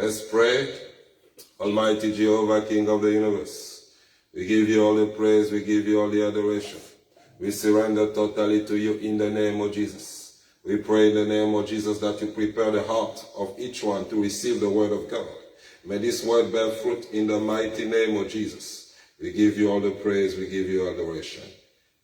Let's pray. Almighty Jehovah, King of the universe, we give you all the praise, we give you all the adoration. We surrender totally to you in the name of Jesus. We pray in the name of Jesus that you prepare the heart of each one to receive the word of God. May this word bear fruit in the mighty name of Jesus. We give you all the praise, we give you adoration.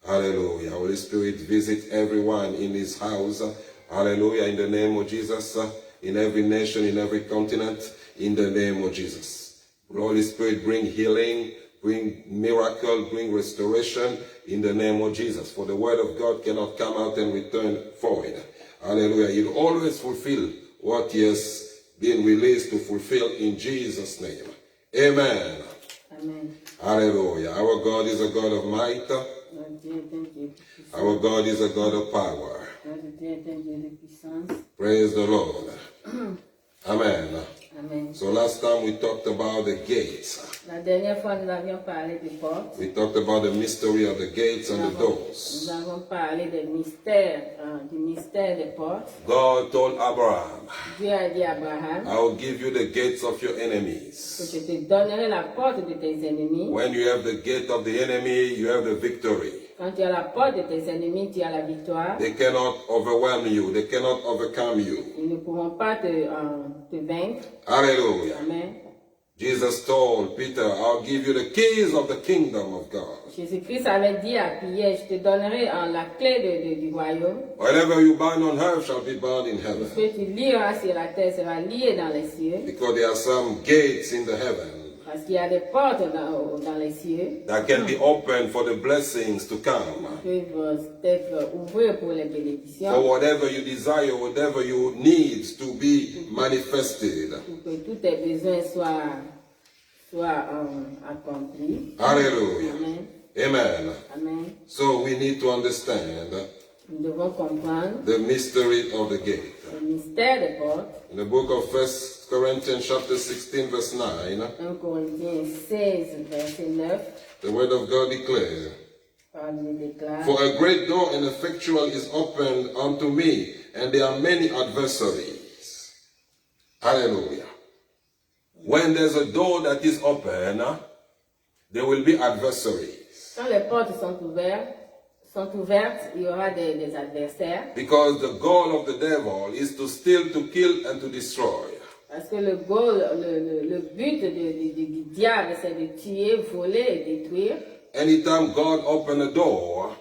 Hallelujah. Holy Spirit, visit everyone in his house. Hallelujah. In the name of Jesus, in every nation, in every continent, in the name of Jesus. Holy Spirit, bring healing, bring miracle, bring restoration in the name of Jesus. For the word of God cannot come out and return void. Hallelujah. It always fulfill what he has been released to fulfill in Jesus' name. Amen. Amen. Hallelujah. Our God is a God of might. Our God is a God of power. Praise the Lord. Amen. Amen. So last time we talked about the gates. La dernière fois, nous avions parlé des portes. We talked about the mystery of the gates and the doors. Nous avons parlé du mystère des portes. God told Abraham, Dieu a dit à Abraham, I will give you the gates of your que enemies. je te donnerai la porte de tes ennemis. When you have the gate of the enemy, you have the victory. Quand tu as la porte de tes ennemis, tu as la victoire. They cannot overwhelm you. They cannot overcome you. Ils ne pourront pas te vaincre. Hallelujah. Amen. Jesus told Peter, I'll give you the keys of the kingdom of God. Jésus-Christ avait dit à Pierre, je te donnerai la clé du royaume. Whatever you bind on earth shall be bound in heaven. Ce que tu lieras sur la terre sera lié dans les cieux. Because there are some gates in the heaven Parce qu'il y a des portes dans les cieux that can be opened for the blessings to come. qui peuvent être ouvertes pour les bénédictions. For whatever you desire, whatever you need to be manifested. Pour que tous tes besoins soient accomplis. Hallelujah. Amen. Amen. Amen. So we need to understand Nous devons comprendre the mystery of the gate. le mystère des portes. In the book of 1 Corinthians chapter 16 verse 9, 1 Corinthiens 16, verset 9, the word of God declares, Paul déclare, For a great door and effectual is opened unto me, and there are many adversaries. Hallelujah. When there's a door that is open, there will be adversaries. quand les portes sont ouvertes, il y aura des adversaires. Because the goal of the devil is to steal, to kill, and to destroy. Parce que le but du diable, c'est de tuer, voler et détruire. Anytime God opens a door,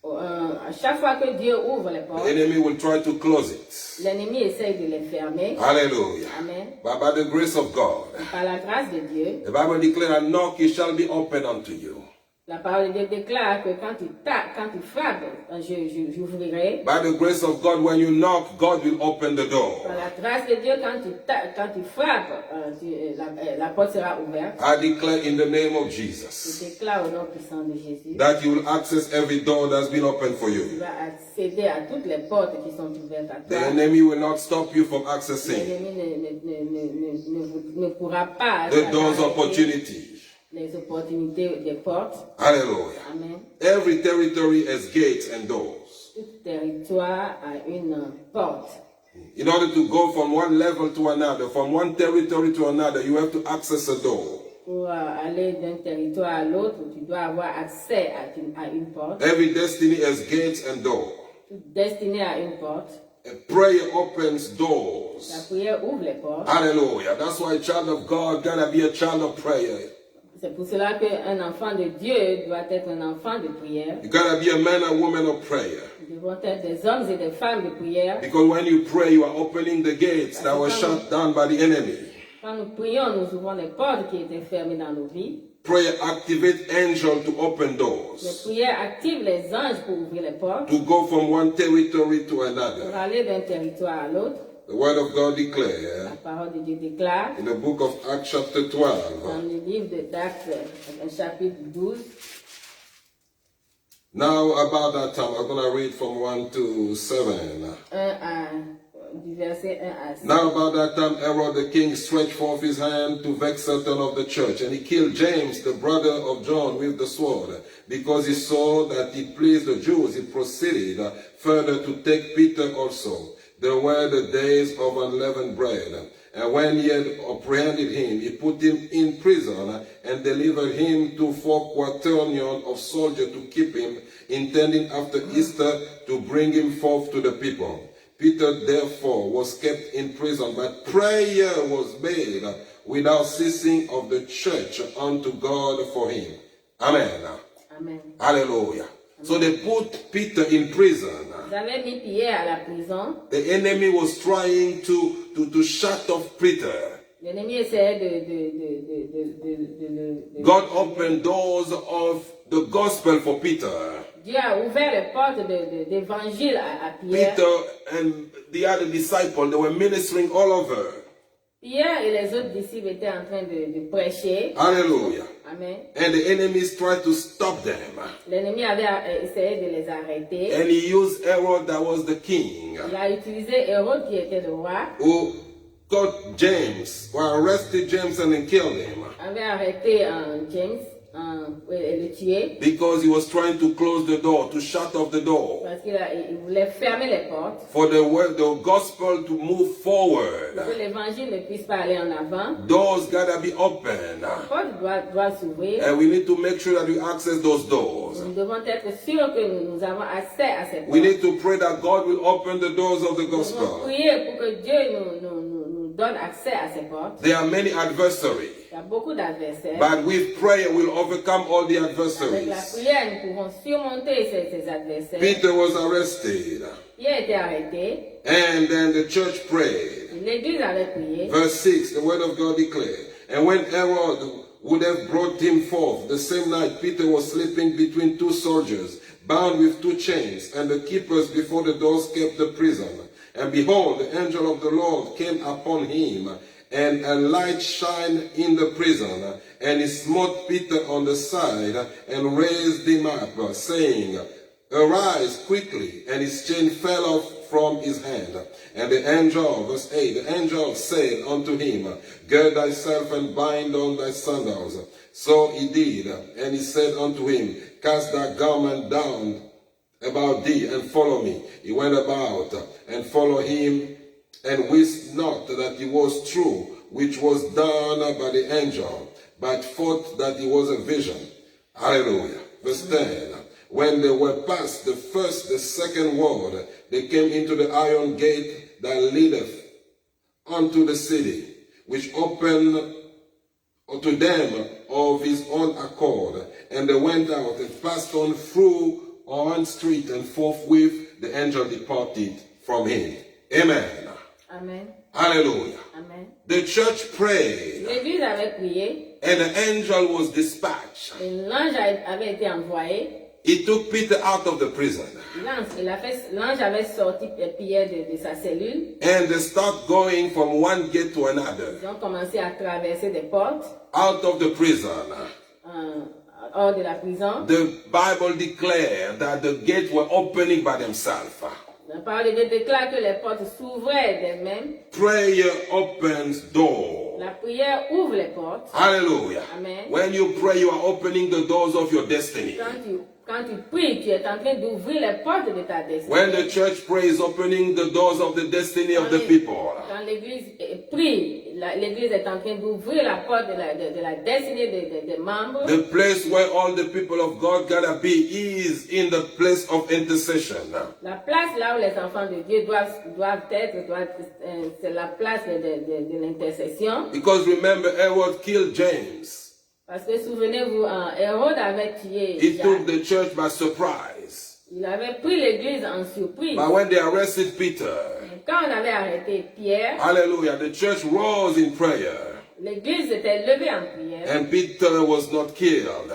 À chaque fois que Dieu ouvre les the portes, enemy will try to close it. l'ennemi essaye de les fermer. Hallelujah. Amen. But by the grace of God, Et par la grâce de Dieu, the Bible declares, knock, it shall be opened unto you. la parole de Dieu déclare que quand tu frappes, j'ouvrirai. By the grace of God, when you knock, God will open the door. Par la grâce de Dieu, quand tu frappes, la porte sera ouverte. I declare in the name of Je Jesus déclare au nom puissant de Jésus, that you will access every door that's been opened for tu you. vas accéder à toutes les portes qui sont ouvertes à The toi. enemy will not stop you from accessing L'ennemi ne pourra pas the door's arrêter opportunity. les opportunités des portes. Hallelujah. Amen. Every territory has gates and doors. Tout territoire a une porte. In order to go from one level to another, from one territory to another, you have to access a door. Pour aller d'un territoire à l'autre, tu dois avoir accès à une porte. Every destiny has gates and doors. Toute destinée à une porte. A prayer opens La doors. prière ouvre les portes. Hallelujah. That's why a child of God gotta be a child of prayer. C'est pour cela qu'un enfant de Dieu doit être un enfant de prière. You gotta be a man or woman of prayer. Nous devons être des hommes et des femmes de prière. Because when you pray, you are opening the gates that were shut down by the enemy. Quand nous prions, nous ouvrons les portes qui étaient fermées dans nos vies. Prayer activates angels to open Les doors. prières activent les anges pour ouvrir les portes, To go from one territory to pour another. aller d'un territoire à l'autre. The word of God La declares parole de Dieu déclare in the book of Acts chapter dans 12. le livre d'Actes, chapitre 12. Now about that time, I'm going to read from 1 to 7. Du verset 1 à 6. Now about that time, Herod the king stretched forth his hand to vex certain of the church, and he killed James, the brother of John, with the sword. Because he saw that it pleased the Jews, he proceeded further to take Peter also. There were the days of unleavened bread. And when he had apprehended him, he put him in prison and delivered him to 4 quaternions of soldiers to keep him, intending after Easter to bring him forth to the people. Peter therefore was kept in prison, but prayer was made without ceasing of the church unto God for him. Amen. Amen. Hallelujah. So they put Peter in prison. Ils avaient mis Pierre à la prison. The enemy was trying to shut off Peter. L'ennemi essayait de God opened doors of the gospel for Peter. Dieu a ouvert les portes d'évangile à Pierre. Peter and the other disciples, they were ministering all over. Pierre et les autres disciples étaient en train de prêcher. Hallelujah. Amen. And the enemies tried to stop them. L'ennemi avait essayé de les arrêter. And he used Herod, that was the king, Il a utilisé Hérode qui était le roi. who caught James, who arrested James and then killed him. Avait arrêté James et le tuer Because he was trying to close the door, to shut off the door. parce qu'il voulait fermer les portes For the gospel to move forward. pour que l'évangile ne puisse pas aller en avant. Doors gotta be open. Les portes doivent s'ouvrir. And we need to make sure that we access those doors. Nous devons être sûrs que nous avons accès à ces We portes. need to pray that God will open the doors of the Nous devons gospel. prier pour que Dieu nous donne accès à ces portes. There are many adversaries, Il y a beaucoup d'adversaires. but with prayer we'll overcome all the Avec la adversaries. prière, nous pouvons surmonter ces adversaires. Peter was arrested, Il a été arrêté. and then the church prayed. L'église avait prié. Verse 6, the word of God declared, and when Herod would have brought him forth, the same night Peter was sleeping between 2 soldiers, bound with 2 chains, and the keepers before the doors kept the prison. And behold, the angel of the Lord came upon him, and a light shined in the prison, and he smote Peter on the side, and raised him up, saying, Arise quickly, and his chain fell off from his hand. And the angel, verse 8, the angel said unto him, Gird thyself and bind on thy sandals. So he did, and he said unto him, Cast thy garment down about thee, and follow me. He went about and followed him, and wist not that it was true, which was done by the angel, but thought that it was a vision. Hallelujah. Verse 10. When they were past the first, the second ward, they came into the iron gate that leadeth unto the city, which opened to them of his own accord. And they went out and passed on through one street, and forthwith the angel departed from him. Amen. Amen. Hallelujah. Amen. The church prayed, L'église avait prié. and the angel was dispatched. Et l'ange avait été envoyé. He took Peter out of the prison. L'ange avait sorti Pierre de sa cellule. And they start going from one gate to another, Ils ont commencé à traverser des portes out of the prison. hors de la prison. The Bible declared that the gates were opening by themselves. La parole de Dieu déclare que les portes s'ouvraient d'elles-mêmes. Prayer opens doors. La prière ouvre les portes. Hallelujah. Amen. When you pray, you are opening the doors of your destiny. Quand tu pries, tu es en train d'ouvrir les portes de ta destinée. When the church prays, opening the doors of the destiny of the people. Quand l'église prie, l'église est en train d'ouvrir la porte de la destinée des membres. The place where all the people of God gotta be is in the place of intercession. La place là où les enfants de Dieu doivent être, c'est la place de l'intercession. Because remember, Herod killed James. Parce que souvenez-vous, Hérode avait tué He Jacques. took the church by surprise. Il avait pris l'église en surprise. But when they arrested Peter, Quand on avait arrêté Pierre, hallelujah, the church rose in prayer. l'église était levée en prière. And Peter was not killed.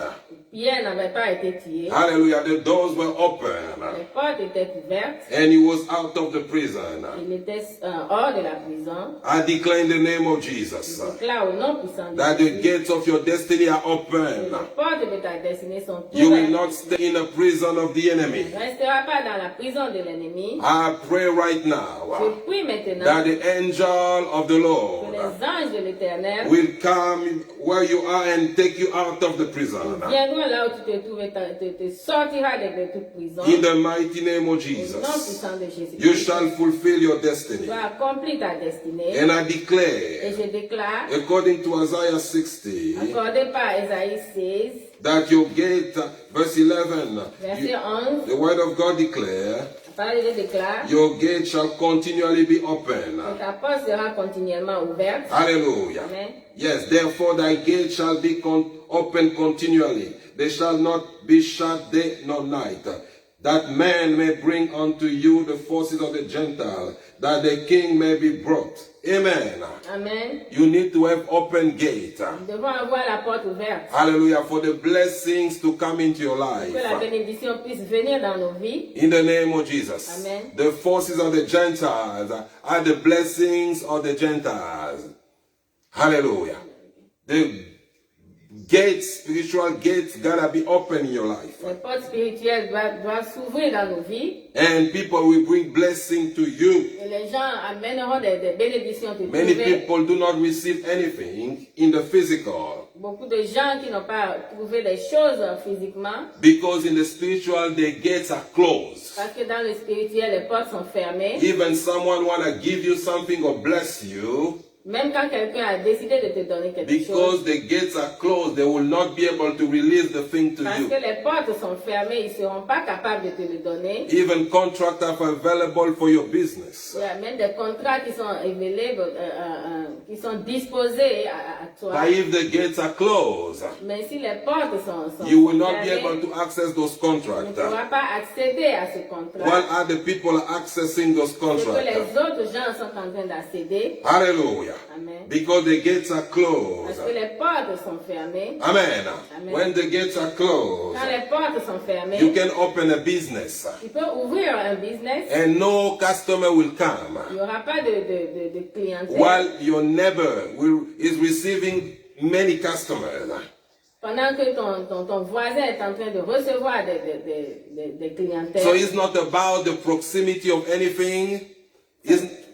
Pierre n'avait pas été tué. Hallelujah, the doors were Les open. portes étaient ouvertes. And he was out of the prison. Il était hors de la prison. I declare in the name of Jesus Il déclare au nom puissant de that the Jésus. gates of your destiny are Les open. portes de ta destinée sont You will ouvertes. not stay in the prison of the enemy. Tu ne resteras pas dans la prison de l'ennemi. I pray right Je now prie maintenant that the angel of the que Lord les anges de l'Éternel éternel will come where you are and take you out of the prison. viendront là où tu te trouves et te sortira de toute prison. In the mighty name of Au nom Jesus, puissant de Jésus. you shall fulfill your Tu destiny. vas accomplir ta destinée. And I Et declare, je déclare, according to Isaiah 60, accordé par Ésaïe 16, that your gate, verse 11, verset 11, the word of God declare, la parole de Dieu déclare your gate shall continually be open. que ta porte sera continuellement ouverte. Hallelujah. Amen. Yes, therefore thy gate shall be open continually. They shall not be shut day nor night. That man may bring unto you the forces of the Gentile, that the king may be brought. Amen. Amen. You need to have open gate. Nous devons avoir la porte ouverte. Hallelujah. For the blessings to come into your Que la life. bénédiction puisse venir dans nos vies. In the name of Jesus. Amen. The forces of the Gentiles are the blessings of the Gentiles. Hallelujah. The gates, spiritual gates, gotta be open in your life. Les portes spirituelles doivent s'ouvrir dans nos vies. And people will bring blessing to you. Et les gens amèneront des bénédictions te Many trouver. people do not receive anything in the physical Beaucoup de gens qui n'ont pas trouvé des choses physiquement. because in the spiritual the gates are closed. Parce que dans le spirituel, les portes sont fermées. Even someone wanna give you something or bless you, Même quand quelqu'un a décidé de te donner quelque chose. because the gates are closed, they will not be able to release the thing to Parce you. que les portes sont fermées, ils ne seront pas capables de te le donner. Even contracts are available for your business. Il y a même des contrats qui sont available, qui sont disposés à toi. But if the gates are closed, Mais si les portes sont you will not be fermées, able to access those tu ne contracts. pourras pas accéder à ce contrat. While other people are accessing those Ce que les contracts. autres gens sont en train d'accéder. Hallelujah. Amen. Because the gates are Parce closed. que les portes sont fermées. Amen. Amen. When the gates are closed, Quand les portes sont fermées, you can open a business tu peux ouvrir un business. and no customer will come Il n'y aura pas de clientèle. while your neighbor is receiving many customers. Pendant que ton voisin est en train de recevoir des clientèles. So it's not about the proximity of anything.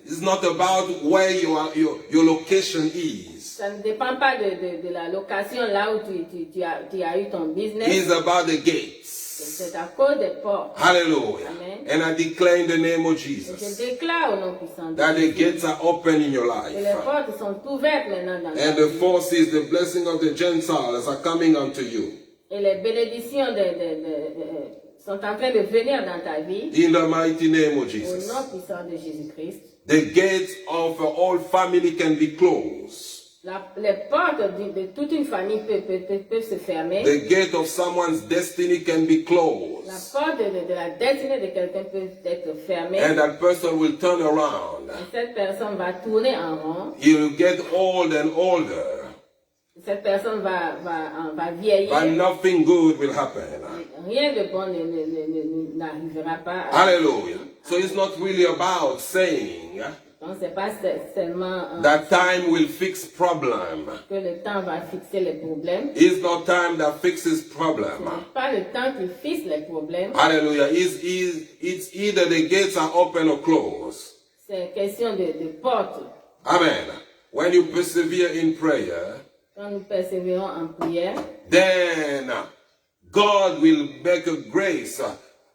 It's not about where your location is. Ça ne dépend pas de la location là où tu as eu ton business. It's about the gates. C'est à cause des portes. Hallelujah. Amen. And I declare in the name of Et je Jesus déclare au nom puissant de that the Jésus gates are open in your que les life. portes sont ouvertes maintenant dans ta And the vie. forces, the blessing of the Gentiles are coming unto you. Et les bénédictions sont en train de venir dans ta vie. In the mighty name of Au Jesus. nom puissant de Jésus-Christ. The gates of all family can be closed. Les portes de toute une famille peuvent se fermer. The gate of someone's destiny can be La closed. porte de la destinée de quelqu'un peut être fermée. And that person will turn around. Et cette personne va tourner en rond. He will get old and older. Cette personne va vieillir. But nothing good will happen. Rien de bon n'arrivera pas. Hallelujah. So it's not really about saying Donc c'est pas seulement that time will fix problem. que le temps va fixer les problèmes. It's not time that fixes Ce problem. n'est pas le temps qui fixe les problèmes. Hallelujah. It's either the gates are open or closed. C'est une question de porte. Amen. When you persevere in prayer, Quand nous persévérons en prière, then God will make a grace.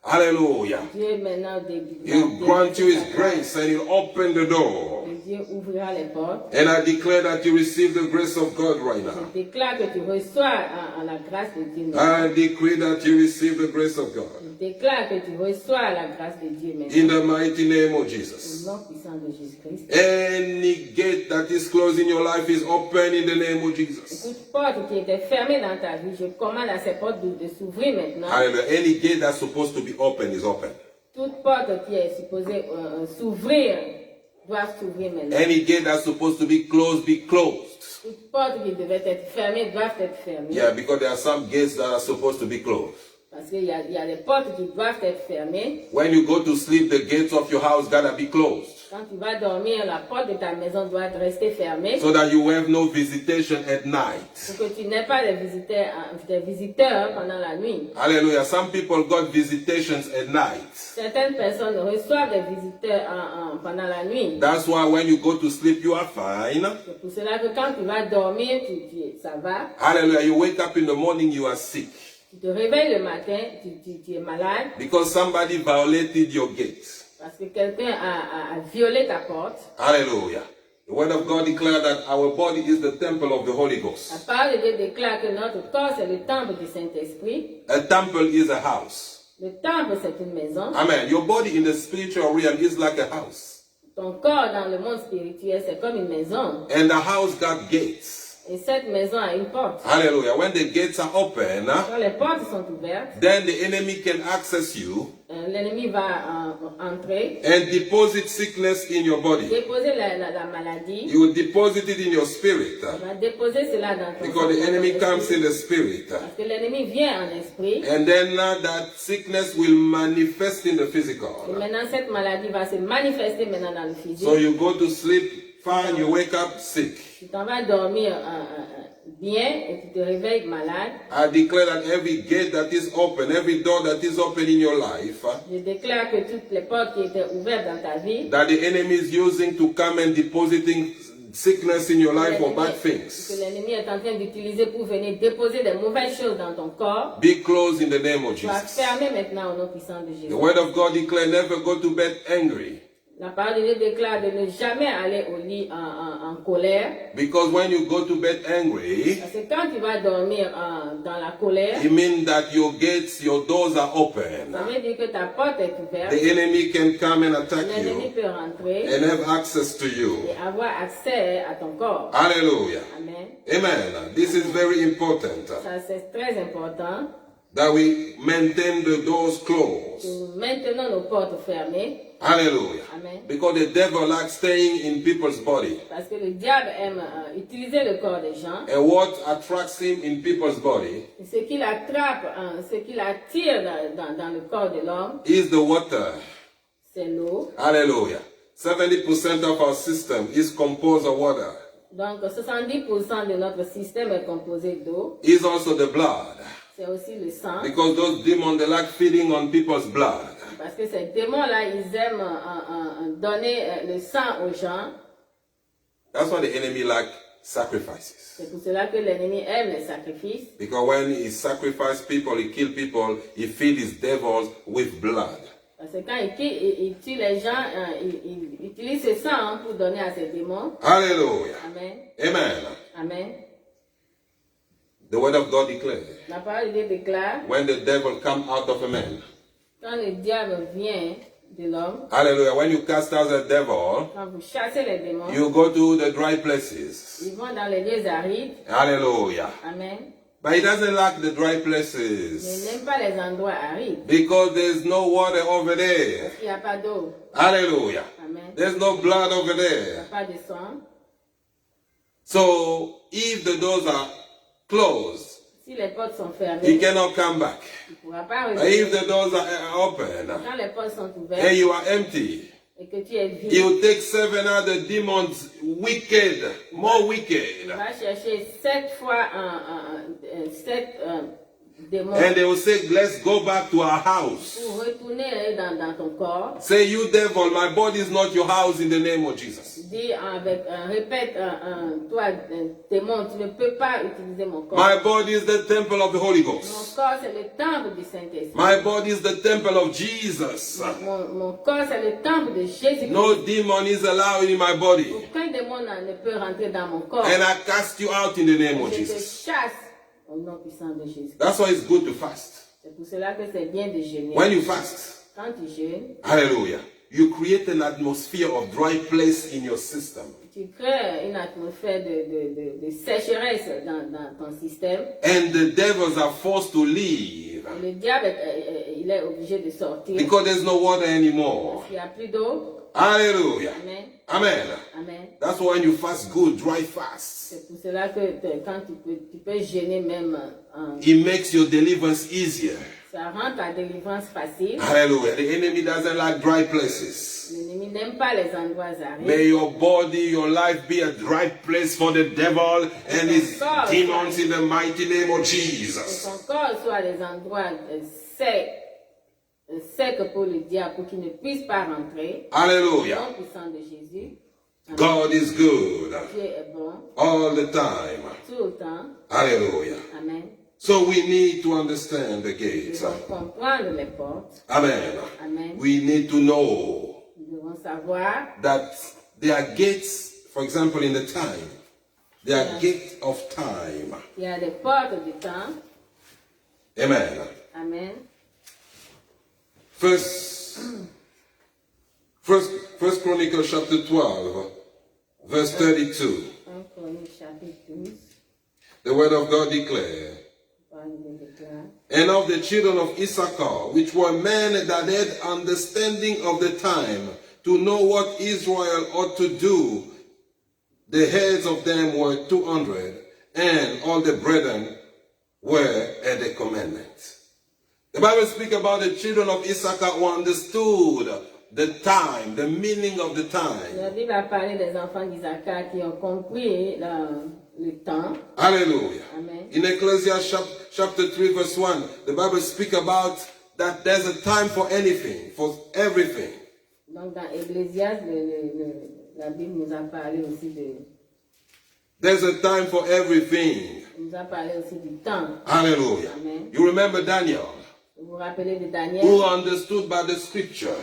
Hallelujah. Dieu maintenant He'll grant you His grace and He'll open the door. Dieu ouvrira les portes. And I declare that you receive the grace of God right now. Je déclare que tu reçois en la grâce de Dieu. I decree that you receive the grace of God. Je déclare que tu reçois la grâce de Dieu maintenant. In the mighty name of Au Jesus. nom puissant de Jésus-Christ. Any gate that is closed in your life is open in the name of Jesus. Toute porte qui était fermée dans ta vie, je commande à ces portes de s'ouvrir maintenant. Hallelujah. Any gate that's supposed to be open is open. Toute porte qui est supposée s'ouvrir doit s'ouvrir maintenant. Any gate that's supposed to be closed, be closed. Toute porte qui devait être fermée doit être fermée. Yeah, because there are some gates that are supposed to be closed. Parce qu'il y a des portes qui doivent être fermées. When you go to sleep, the gates of your house gotta be closed. Quand tu vas dormir, la porte de ta maison doit rester fermée so that you have no visitation at night. pour que tu n'aies pas des visiteurs pendant la nuit. Hallelujah. Some people got visitations at night. Certaines personnes reçoivent des visiteurs pendant la nuit. That's why when you go to sleep, you are fine. C'est pour cela que quand tu vas dormir, ça va. Hallelujah. You wake up in the morning, you are sick. Tu te réveilles le matin, tu es malade Because somebody violated your gate. parce que quelqu'un a violé ta porte. Hallelujah. The word of God declares that our body is the temple of the Holy La Ghost. parole de Dieu déclare que notre corps, c'est le temple du Saint-Esprit. A temple is a house. Le temple, c'est une maison. Amen. Your body in the spiritual realm is like a house. Ton corps dans le monde spirituel, c'est comme une maison. And the house got gates. Et cette maison a une porte. Hallelujah. When the gates are open, Quand les portes sont ouvertes, then the enemy can access you l'ennemi va entrer, and deposit sickness in your body. déposer la maladie. You will deposit it in your spirit. Il va déposer cela dans ton Because the enemy comes in the spirit. Parce que l'ennemi vient en esprit. And then that sickness will manifest in the Et physical. maintenant, cette maladie va se manifester maintenant dans le physique. So you go to sleep fine, you wake up sick. Tu t'en vas dormir bien et tu te réveilles malade. I declare that every gate that is open, every door that is open in your life, Je déclare que toutes les portes qui étaient ouvertes dans ta vie, that the enemy is using to come and depositing sickness in your life or bad que things, l'ennemi est en train d'utiliser pour venir déposer des mauvaises choses dans ton corps, be closed in the name of tu vas Jesus. fermer maintenant au nom puissant de Jésus. The word of God declare never go to bed angry. La parole de Dieu déclare de ne jamais aller au lit en colère. Because when you go to bed angry, Parce que quand tu vas dormir dans la colère, it means that your gates, your doors are ça open. veut dire que ta porte est ouverte. The enemy can come and attack L'ennemi you peut rentrer and have access to you. et avoir accès à ton corps. Hallelujah. Amen. Amen. This is very important Ça, c'est très important. that we maintain the doors closed. Nous maintenons nos portes fermées. Hallelujah. Amen. Because the devil likes staying in people's body. Parce que le diable aime utiliser le corps des gens. And what attracts him in people's body Et ce qu'il attrape, ce qu'il attire dans le corps de l'homme, is the water. c'est l'eau. Hallelujah. 70% of our system is composed of water. Donc 70% de notre système est composé d'eau. Is also the blood. C'est aussi le sang. Because those demons, they like feeding on people's blood. Parce que ces démons-là, ils aiment donner le sang aux gens. That's why the enemy like sacrifices. C'est pour cela que l'ennemi aime les sacrifices. Because when he sacrifices people, he kills people, he feeds his devils with blood. Parce que quand il tue les gens, il utilise ce sang pour donner à ses démons. Hallelujah. Amen. Amen. Amen. The word of God declares, La parole de Dieu déclare, when the devil comes out of a man, quand le diable vient de l'homme, hallelujah, when you cast out the devil, quand vous chassez les démons, you go to the dry places. ils vont dans les lieux arides. Hallelujah. Amen. But he doesn't like the dry Mais il places n'aime pas les endroits arides. because there's no water over there. Il n'y a pas d'eau. Hallelujah. Amen. There's no blood over Il n'y a there. pas de sang. So if the doors are closed, Si les portes sont he fermées, cannot come back. il ne pourra pas But if revenir. the doors are open Quand les portes sont and ouvertes you are empty, et que tu es vide, he will take 7 other demons, wicked, more wicked, il va chercher 7 fois 7 démons and they will say, let's go back to our house. pour retourner dans ton corps. Say, you devil, my body is not your house in the name of Jesus. Dis répète, toi, démon, tu ne peux pas utiliser mon corps. My body is the temple of the Holy Mon Ghost. corps, c'est le temple du Saint-Esprit. My body is the temple of Jesus. Mon corps, c'est le temple de Jésus-Christ. No demon is allowed in my body. Aucun démon ne peut rentrer dans mon corps. And I cast you out in the name of Je te Jesus. chasse au nom puissant de Jésus. That's why it's good to fast. C'est pour cela que c'est bien de jeûner. When you fast, Quand tu jeûnes, hallelujah, you create an atmosphere of dry place in your system. tu crées une atmosphère de sécheresse dans ton système. And the devils are forced to leave Et le diable, il est obligé de sortir. because there's no water anymore. Il n'y a plus d'eau. Hallelujah. Amen. Amen. Amen. That's why when you fast good, dry fast, C'est pour cela que quand tu peux jeûner même, it makes your deliverance easier. Ça rend ta délivrance facile. Hallelujah. The enemy doesn't like dry places. L'ennemi n'aime pas les endroits arides. May your body, your life be a dry place for the devil and his demons in the mighty name of Que Jesus. ton corps soit des endroits secs pour le diable, pour qu'il ne puisse pas rentrer. Au Hallelujah. nom puissant de Jésus. Amen. God is good Dieu est bon all the time. tout le temps. Hallelujah. Amen. So we need to understand the Nous gates. devons comprendre les portes. Amen. Amen. We need to know Nous devons savoir that there are gates, for example, in the time. There are gates of time. qu'il y a des portes du temps. Amen. Amen. First Chronicles chapter 12, verse 32. 1 Chronique chapitre 12. The word of God declares, Parle de déclare. and of the children of Issachar, which were men that had understanding of the time, to know what Israel ought to do, the heads of them were 200, and all the brethren were at the commandment. The Bible speaks about the children of Issachar who understood the time, the meaning of the time. La Bible a parlé des enfants d'Isaac qui ont compris le temps. Hallelujah. Amen. In Ecclesiastes chapter 3 verse 1, the Bible speaks about that there's a time for anything, for everything. Donc dans Ecclésiaste, la Bible nous a parlé aussi There's a time for everything. nous a parlé aussi du temps. Hallelujah. Amen. You remember Daniel, Vous vous rappelez de Daniel who understood by the scripture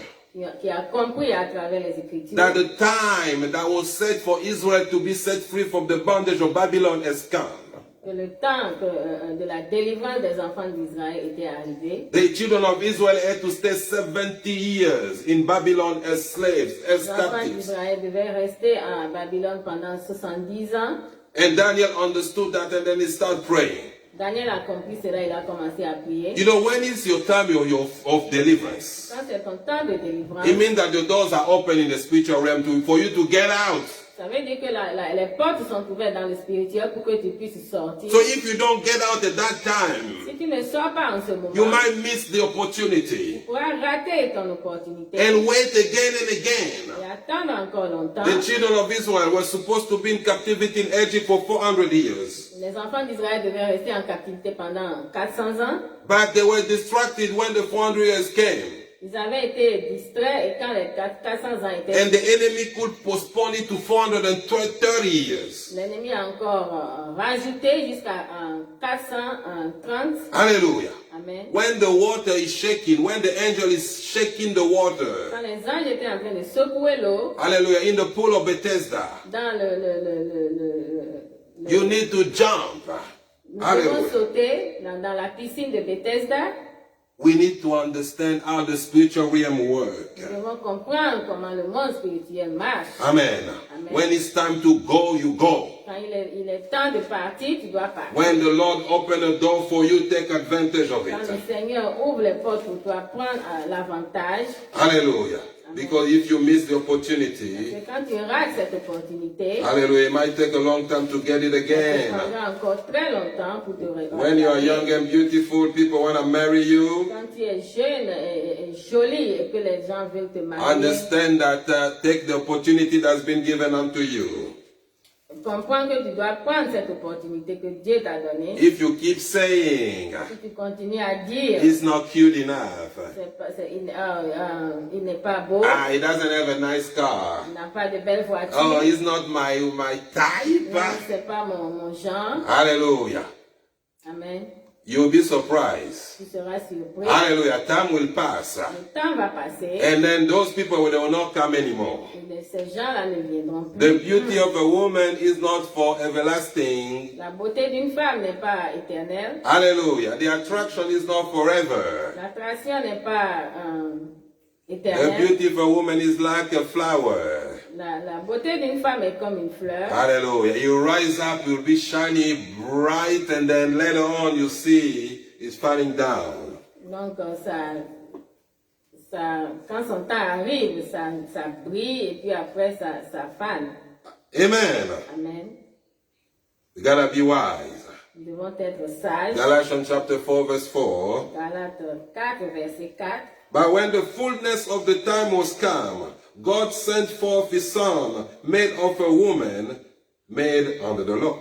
qui a compris à travers les Écritures that the time that was set for Israel to be set free from the bondage of Babylon has come. que le temps de la délivrance des enfants d'Israël était arrivé. The children of Israel had to stay 70 years in Babylon as slaves, as Les enfants captives. d'Israël devaient rester à Babylone pendant 70 ans. And Daniel understood that and then he started praying. Daniel a compris cela, il a commencé à prier. You know, when it's your time of deliverance, Quand c'est ton temps de délivrance, it means that the doors are open in the spiritual realm for you to get out. ça veut dire que les portes sont ouvertes dans le spirituel pour que tu puisses sortir. So if you don't get out at that time, Si tu ne sors pas en ce moment, you might miss the opportunity tu pourras rater ton opportunité and wait again and again. et attendre encore longtemps. The children of Israel were supposed to be in captivity in Egypt for 400 years. Les enfants d'Israël devaient rester en captivité pendant 400 ans. But they were distracted when the 400 years came. Ils avaient été distraits et quand les 400 ans étaient And the enemy could postpone it to 430 years. l'ennemi a encore rajouté jusqu'à 430. Hallelujah. Amen. When the water is shaking, when the angel is shaking the water, Quand les anges étaient en train de secouer l'eau hallelujah, in the pool of Bethesda, dans you need to jump. nous devons Hallelujah. sauter dans la piscine de Bethesda. We need to understand how the spiritual realm works. Nous devons comprendre comment le monde spirituel marche. Amen. Amen. When it's time to go, you go. Quand il est temps de partir, tu dois partir. When the Lord open a door for you, take advantage of Quand le it. Seigneur ouvre les portes pour toi, prendre l'avantage. Hallelujah. Because if you miss the opportunity, Et quand tu rates cette opportunité, hallelujah, it might take a long time to get it ça again. prendra encore très longtemps pour te When you are rattraper. young and beautiful, people want to marry you. Quand tu es jeune et jolie et que les gens veulent te marier, Understand that take the opportunity that's been given unto you. comprends que tu dois prendre cette opportunité que Dieu t'a donnée. If you keep saying Si tu continues à dire, it's not cute enough, il n'est pas beau, he doesn't have a nice car. il n'a pas de belle voiture, Oh, he's not my type. non, c'est pas mon genre. Hallelujah. Amen. You'll be surprised. Tu seras surpris. Hallelujah. Time will pass. Le temps va passer And then those people they will not come anymore. et ces gens-là ne viendront plus. The beauty of a woman is not for everlasting. La beauté d'une femme n'est pas éternelle. Hallelujah. The attraction is not forever. L'attraction n'est pas The éternelle. beauty of a woman is like a flower. La beauté d'une femme est comme une fleur. Hallelujah. You rise up, you'll be shiny, bright, and then later on you see it's falling down. Donc, quand son temps arrive, ça brille et puis après, ça fane. Amen. Amen. We gotta be wise. Nous devons être sages. Galatians chapter 4 verse 4. Galates 4, verset 4. But when the fullness of the time was come, God sent forth his son, made of a woman, made under the law.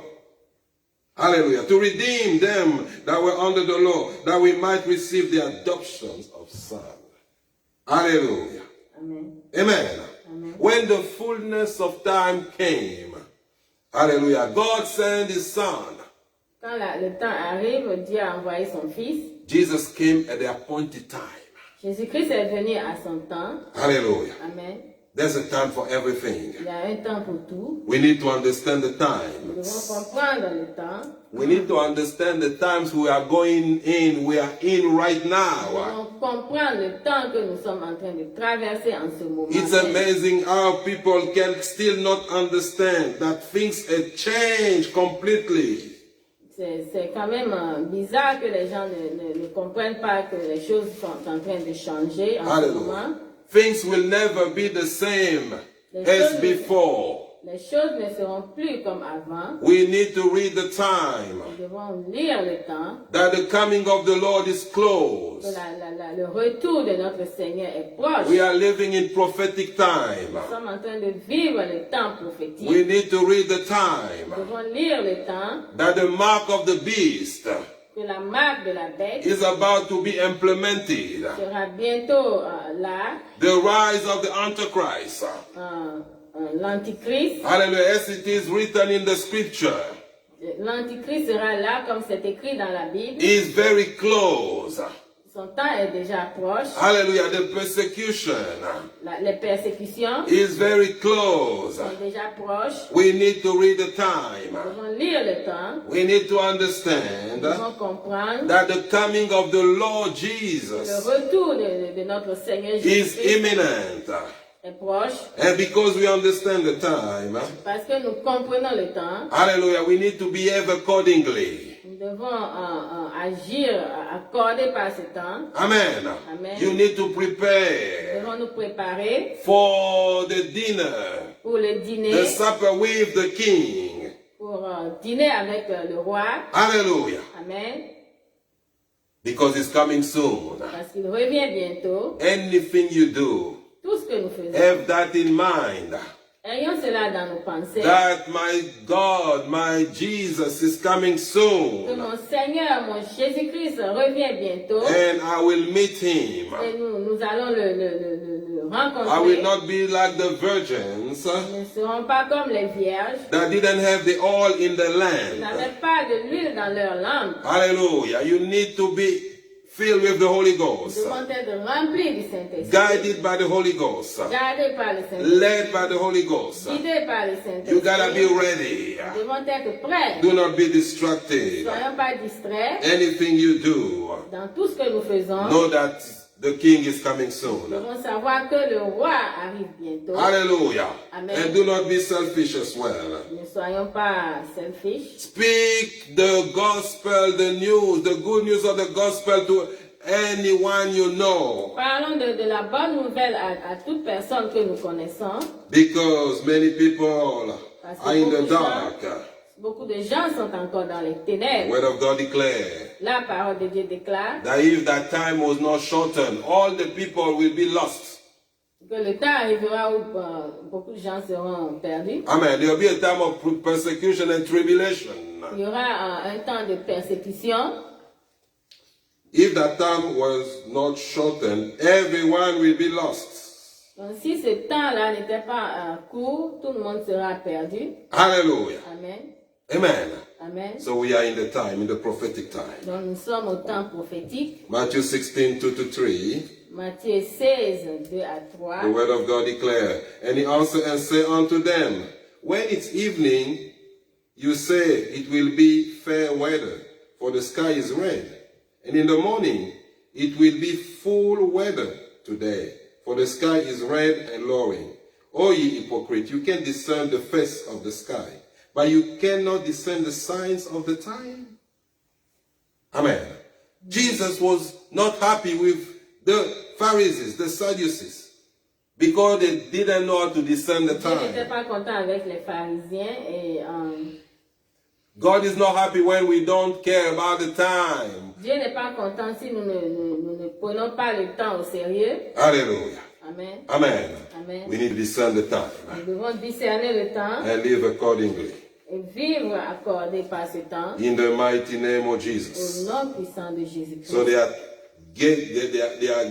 Hallelujah. To redeem them that were under the law, that we might receive the adoptions of son. Hallelujah. Amen. Amen. Amen. When the fullness of time came, hallelujah, God sent his son. Quand le temps arrive, Dieu a envoyé son Fils. Jesus came at the appointed time. Jésus-Christ est venu à son temps. Hallelujah. Amen. There's a time for everything. Il y a un temps pour tout. We need to understand the Nous time. devons comprendre le temps. We need to understand the times we are in right Nous now. devons comprendre le temps que nous sommes en train de traverser en ce moment. It's amazing how people can still not understand that things have changed completely. C'est quand même bizarre que les gens ne comprennent pas que les choses sont en train de changer en ce Hallelujah. moment. Things will never be the same as before. Les choses ne seront plus comme avant. We need to read the time Nous devons lire le temps. that the coming of the Lord is Que close. le retour de notre Seigneur est proche. We are living in prophetic time. Nous sommes en train de vivre le temps prophétique. We need to read the Nous time devons lire le temps that the mark of the beast que la marque de la bête is about to be implemented. sera bientôt là. The rise of the Antichrist. L'Antichrist. Hallelujah. As it is written in the scripture, L'Antichrist sera là comme c'est écrit dans la Bible. is very close. Son temps est déjà proche. Hallelujah. The persecution Les persécutions is very close. sont déjà proches. We need to read the time. Nous devons lire le temps. We need to Nous understand devons comprendre that the coming of the Lord le Jesus retour de notre Seigneur is Jésus-Christ imminent. est proche. And because we understand the time, Parce que nous comprenons le temps, hallelujah, we need to behave accordingly. nous devons agir accordé par ce temps. Amen. Amen. You need to Nous prepare devons nous préparer for the dinner, pour le dîner, the supper with the King. pour dîner avec le roi. Hallelujah. Amen. Because it's coming soon. Parce qu'il revient bientôt. Anything you do, Tout ce que nous faisons, have that in mind. ayons cela dans nos pensées. That my God, my Jesus is coming Que soon. mon Seigneur, mon Jésus-Christ revient bientôt. And I will meet him. Et nous allons le I rencontrer. will not be like the virgins Nous ne serons pas comme les vierges. that didn't have the oil in the Ils land. n'avaient pas de l'huile dans leur lampe. Hallelujah. You need to be filled with the Holy Nous Ghost, devons être remplis du Saint-Esprit. guided by the Holy Ghost, Gardés par le Saint-Esprit. led by the Holy Ghost. Guidés par le You gotta be Saint-Esprit. ready. Nous devons être prêts. Do not be Ne distracted. soyons pas distraits. Anything you do, Dans tout ce que nous faisons, know that the King is coming nous soon. devons savoir que le roi arrive bientôt. Hallelujah. Amen. And do not be selfish as well. Ne soyons pas selfish. Speak the gospel, the news, the good news of the gospel to anyone you know. Parlons de la bonne nouvelle à toute personne que nous connaissons. Because many people Parce que are in the dark. beaucoup de gens sont encore dans les The ténèbres. word of God declares La parole de Dieu déclare that if that time was not shortened, all the people will be lost. que le temps arrivera où beaucoup de gens seront perdus. Amen. There will be a time of persecution and tribulation. Il y aura un temps de persécution. If that time was not shortened, everyone will be lost. Donc si ce temps-là n'était pas court, tout le monde sera perdu. Hallelujah. Amen. Amen. Amen. So we are in the time, in the prophetic time. Donc nous sommes au temps prophétique. Matthew 16, 2-3. Matthieu 16, 2 à 3. The word of God declare, and he answered and said unto them, when it's evening, you say it will be fair weather, for the sky is red. And in the morning, it will be full weather today, for the sky is red and lowering. O ye hypocrite, you can discern the face of the sky, but you cannot discern the signs of the time. Amen. Jesus was not happy with the Pharisees, the Sadducees, because they didn't know how to discern the Dieu n'était time. pas content avec les pharisiens et God is not happy when we don't care about the time. Dieu n'est pas content si nous ne prenons pas le temps au sérieux. Hallelujah. Amen. Amen. Amen. We need to discern the time Nous devons discerner le temps and live accordingly. et vivre accordé par ce temps In the mighty name of au Jesus. nom puissant de Jésus-Christ. So there are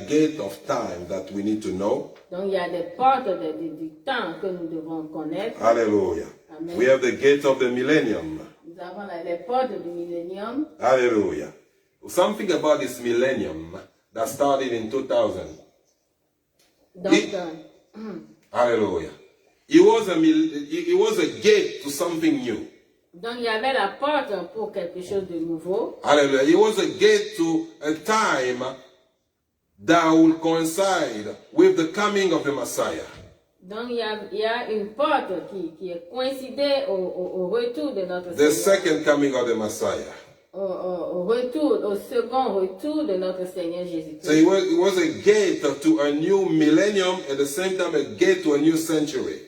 gate of time that we need to know. Donc il y a des portes du temps que nous devons connaître. Hallelujah. Amen. We have the gate of the millennium. Nous avons les portes du millénium. Hallelujah. Something about this millennium that started in 2000. Donc, Hallelujah. It was a gate to something new. donc il y avait la porte pour quelque chose de nouveau. Hallelujah. It was a gate to a time that will coincide with the coming of the Messiah. Donc il y a une porte qui est coïncidée au retour de notre The Seigneur. second coming of the Messiah. Au second retour de notre Seigneur So Jésus-Christ. it was a gate to a new millennium, at the same time a gate to a new century.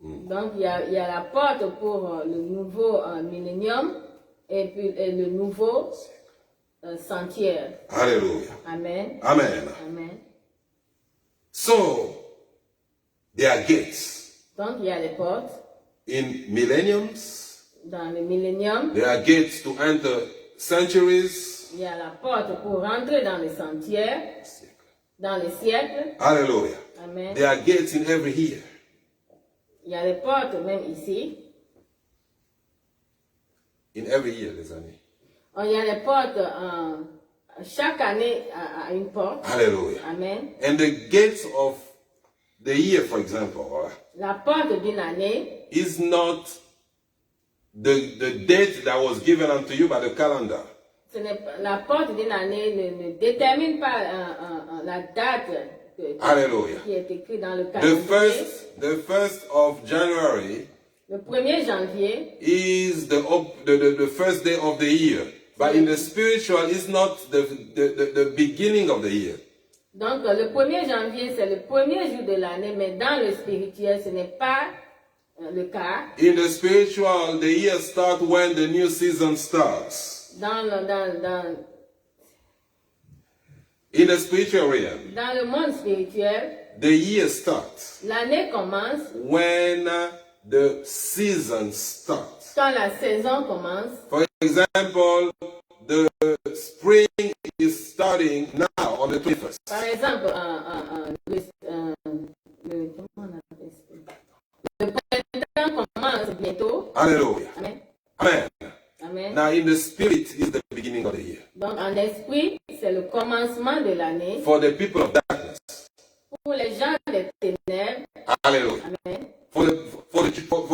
Donc il y a la porte pour le nouveau millénium et puis le nouveau sentier. Hallelujah. Amen. Amen. Amen. So, there are gates. Donc il y a les portes In millenniums, dans le millénium. there are gates to enter centuries. Il y a la porte pour rentrer dans les sentiers, dans les siècles. Hallelujah. Amen. There are gates in every year. Il y a les portes même ici. In every year, les amis. Il y a les portes, chaque année a une porte. Hallelujah. Amen. And the gates of the year, for example, La porte d'une année, is not the date that was given unto you by the calendar. ce n'est pas, la porte d'une année ne détermine pas la date Hallelujah. qui est écrite dans le The calendrier. first of January Le 1er janvier, is the first day of the year. But in the spiritual, it's not the beginning of the year. donc le 1er janvier, c'est le premier jour de l'année, mais dans le spirituel, ce n'est pas le cas. In the spiritual, the year starts when the new season starts. In the spiritual realm, Dans le monde spirituel, the year starts l'année commence when the season starts. quand la saison commence. For example, the spring is starting now on the 21st. Par exemple, comment on appelle ça? Le printemps commence bientôt. Hallelujah. Amen. Amen. Amen. Now, in the spirit is the beginning of the year. Donc, en esprit, c'est le commencement de l'année. For the people of darkness. Pour les gens des ténèbres, Hallelujah. amen. For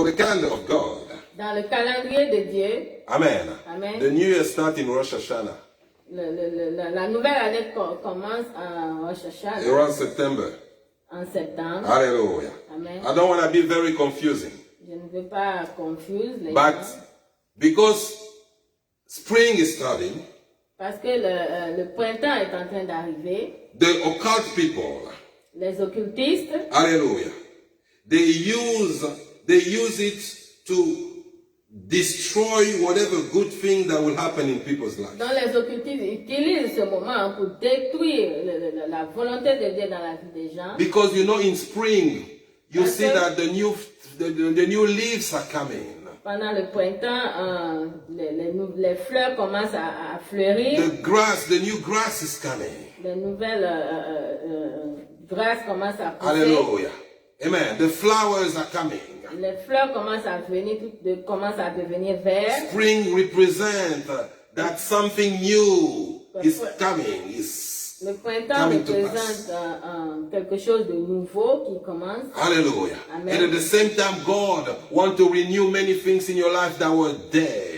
the calendar of God. Dans le calendrier de Dieu, Amen. Amen. The new year starts in Rosh Hashanah. la nouvelle année commence en Rosh Hashanah, Around September. en septembre. Hallelujah. Amen. I don't want to be very confusing. Je ne veux pas confuse les But gens. because spring is starting, Parce que le printemps est en train d'arriver. the occult people, Les occultistes, hallelujah, they use it to destroy whatever good thing that will happen in people's lives. dont les occultistes utilisent ce moment pour détruire la volonté de Dieu dans la vie des gens. Because you know, in spring, you Okay. see that the new leaves are coming. Pendant le printemps, les fleurs commencent à fleurir. The new grass is coming. Les nouvelles grâces commencent à pousser. Hallelujah. Amen. The flowers are coming. Les fleurs commencent à venir, commencent à devenir vertes. Spring represents that something new is coming. Le printemps Coming to représente quelque chose de nouveau qui commence. Hallelujah. Amen. And at the same time, God wants to renew many things in your life that were dead.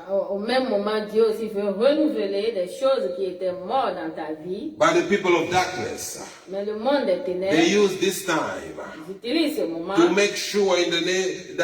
Au même moment, Dieu aussi veut renouveler des choses qui étaient mortes dans ta vie. By the people of darkness, Mais le monde des they ténèbres use this time utilise ce moment to make sure in the name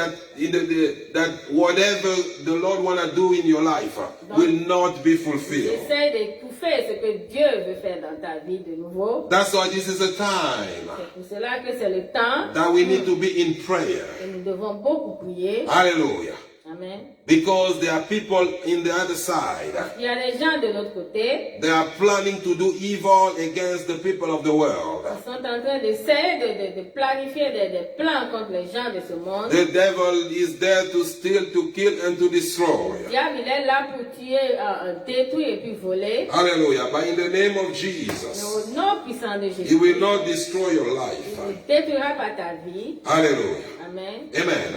that whatever the Lord want to do in your life will not be fulfilled. J'essaie d'étouffer ce que Dieu veut faire dans ta vie de nouveau. That's why this is a time C'est pour cela que c'est le temps that we need to be in prayer. et nous devons beaucoup prier. Hallelujah. Amen. Amen. Because there are people in the other side. Il y a des gens de l'autre côté They are planning to do evil against the people of the world. qui sont en train d'essayer de planifier des plans contre les gens de ce monde. The devil is there to steal, to kill, and to destroy. Le diable, il est là pour tuer, détruire et puis voler. Hallelujah. But in the name of Mais Jesus, au nom puissant de he Jésus, will not destroy your life. il ne détruira pas ta vie. Hallelujah. Amen. Amen.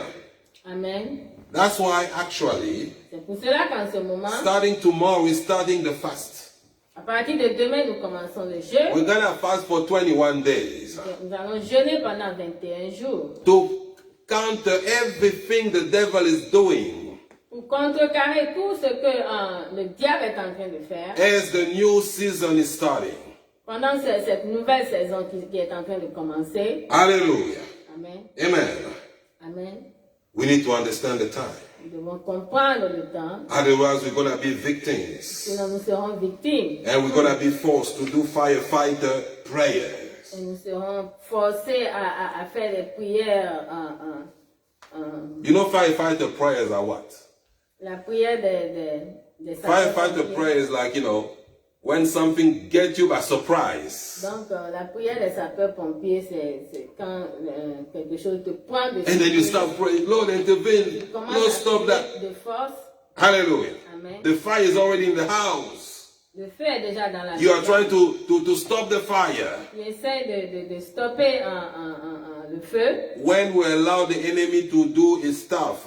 Amen. That's why actually, C'est pour cela qu'en ce moment, starting tomorrow, we're starting the fast. à partir de demain, nous commençons le jeûne. We're going to fast for 21 days Nous allons jeûner pendant 21 jours to counter everything the devil is doing pour contrecarrer tout ce que le diable est en train de faire as the new season is starting. pendant cette nouvelle saison qui est en train de commencer. Hallelujah. Amen. Amen. Amen. We need to understand the time. Nous devons comprendre le temps, Otherwise, we're going to be victims. sinon nous serons victimes. And we're going to be forced to do firefighter prayers. Et nous serons forcés à faire des prières. You know, firefighter prayers are what? La prière des Firefighter sapeurs-pompiers. prayer is like, when something gets you by surprise. Donc, la prière des sapeurs-pompiers, c'est quand quelque chose te prend de And then you surprise. start praying, Lord, intervene. Tu commences Lord, à stop prier that. de force. Hallelujah. Amen. The fire is already in the house. Le feu est déjà dans la You are maison. trying to stop the fire. Tu essaies de stopper le feu. When we allow the enemy to do his stuff,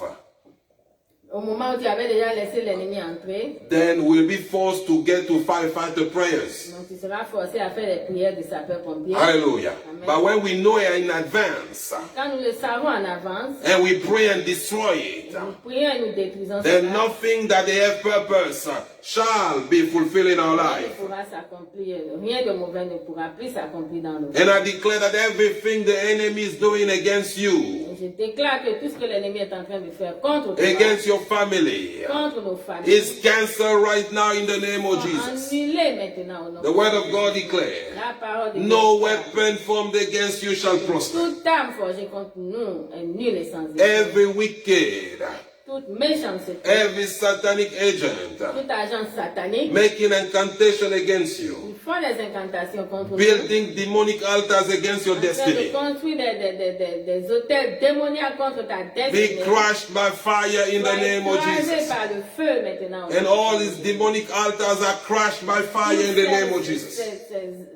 Au moment où tu avais déjà laissé l'ennemi entrer, then we'll be forced to get to firefighter prayers. donc tu seras forcé à faire des prières de sapeurs-pompiers. Hallelujah. Amen. But when we know it in advance, Quand nous le savons en avance, and we pray and destroy it, nous prions et nous détruisons then cela. nothing that they have purpose shall be fulfilled in our Rien ne life. pourra s'accomplir, rien de mauvais ne pourra plus s'accomplir dans nos vies. And I declare that everything the enemy is doing against you, Et je déclare que tout ce que l'ennemi est en train de faire contre toi, against your family, contre nos familles, is cancelled right now in the name of Jesus. annulé maintenant au nom The de word of God declares, la parole de Dieu. no weapon formed against you shall prosper. Toute arme forgée contre nous est nulle et sans effet. Every wicked, Toute méchanceté, every satanic agent toute agence satanique, making incantation against you, ils font des incantations contre nous. building demonic altars against your En train de destiny, construire des hôtels démoniaques contre ta be destinée. crushed by fire in the name of Écrasés Jesus. par le feu maintenant. And all these demonic altars are crushed by fire in the name of Jesus.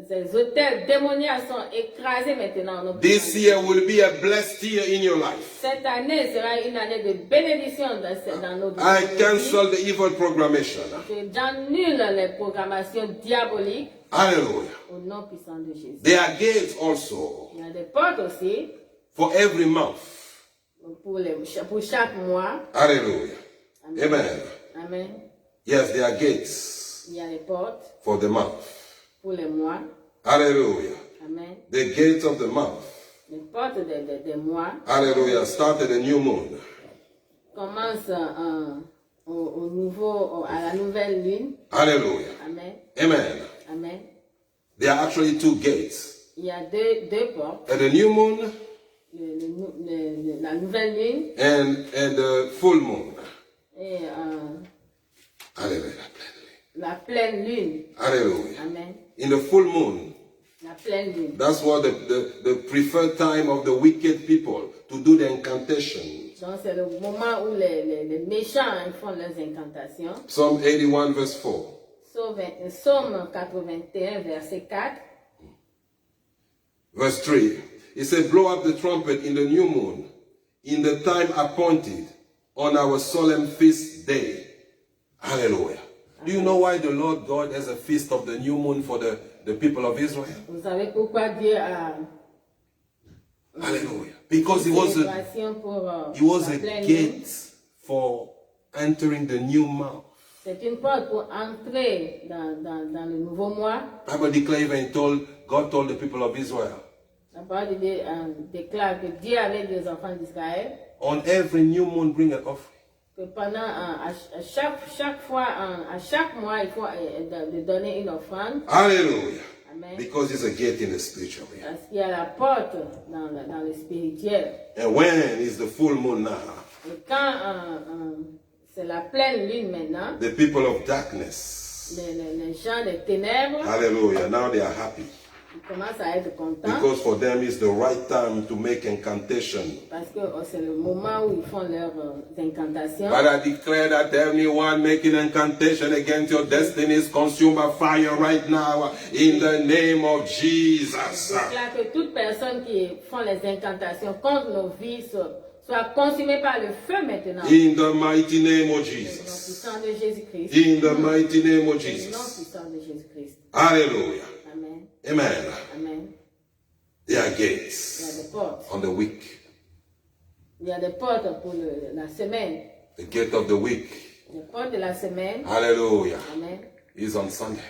Ces hôtels démoniaques sont écrasés maintenant. au nom de This Jésus. year will be a blessed year in your life. Cette année sera une année de bénédiction dans nos I vies. cancel the evil programmation. J'annule les programmations diaboliques Hallelujah. au nom puissant de Jésus. There are gates also Il y a des portes aussi for every month. pour chaque mois. Hallelujah. Amen. Amen. Yes, there are gates Il y a des portes for the month. pour les mois. Hallelujah. Amen. The gates of the month. Les portes des mois Hallelujah. Started a new moon. commencent à la nouvelle lune. Hallelujah. Amen. Amen. Amen. There are actually two gates. Il y a deux portes. The new moon La nouvelle lune and the full moon. et Hallelujah. la pleine lune. Hallelujah. Amen. In the full moon, La pleine lune. that's what the preferred time of the wicked people to do the incantation. Donc c'est le moment où les méchants ils font leurs incantations. Psalm 81 verse 4. Psaume 81 verset 4. Verse 3. It says, blow up the trumpet in the new moon, in the time appointed, on our solemn feast day. Hallelujah. Do you know why the Lord God has a feast of the new moon for the people of Israel? Vous savez pourquoi Dieu a Hallelujah. Because une it was célébration pour a la pleine lune. gate for entering the new month. C'est une porte pour entrer dans le nouveau mois. Bible declares even God told the people of Israel, La parole de Dieu déclare que Dieu avait des enfants d'Israël, on every new moon bring an offering. que pendant à chaque fois, à chaque mois, il faut de donner une offrande. Hallelujah. Amen. Because it's a gate in the spiritual realm. Parce qu'il y a la porte dans le spirituel. And when is the full moon now? Et quand c'est la pleine lune maintenant, the people of darkness, les gens des ténèbres, hallelujah, now they are happy. ils commencent à être contents Because for them it's the right time to make incantation. parce que c'est le moment où ils font leurs incantations. But I declare that anyone making incantation against your destiny is consumed by fire right now in the name of Jesus. Je déclare que toute personne qui font les incantations contre nos vies soit consumée par le feu maintenant. In the mighty name of Au nom Jesus. puissant de Jésus-Christ. In the mighty name of Au nom Jesus. puissant de Jésus-Christ. Hallelujah. Amen. Amen. Amen. There are Il y a gates des portes. on the week. Il y a des portes pour la semaine. The gate of the week. Les portes de la semaine. Hallelujah. Amen. Is on Sunday.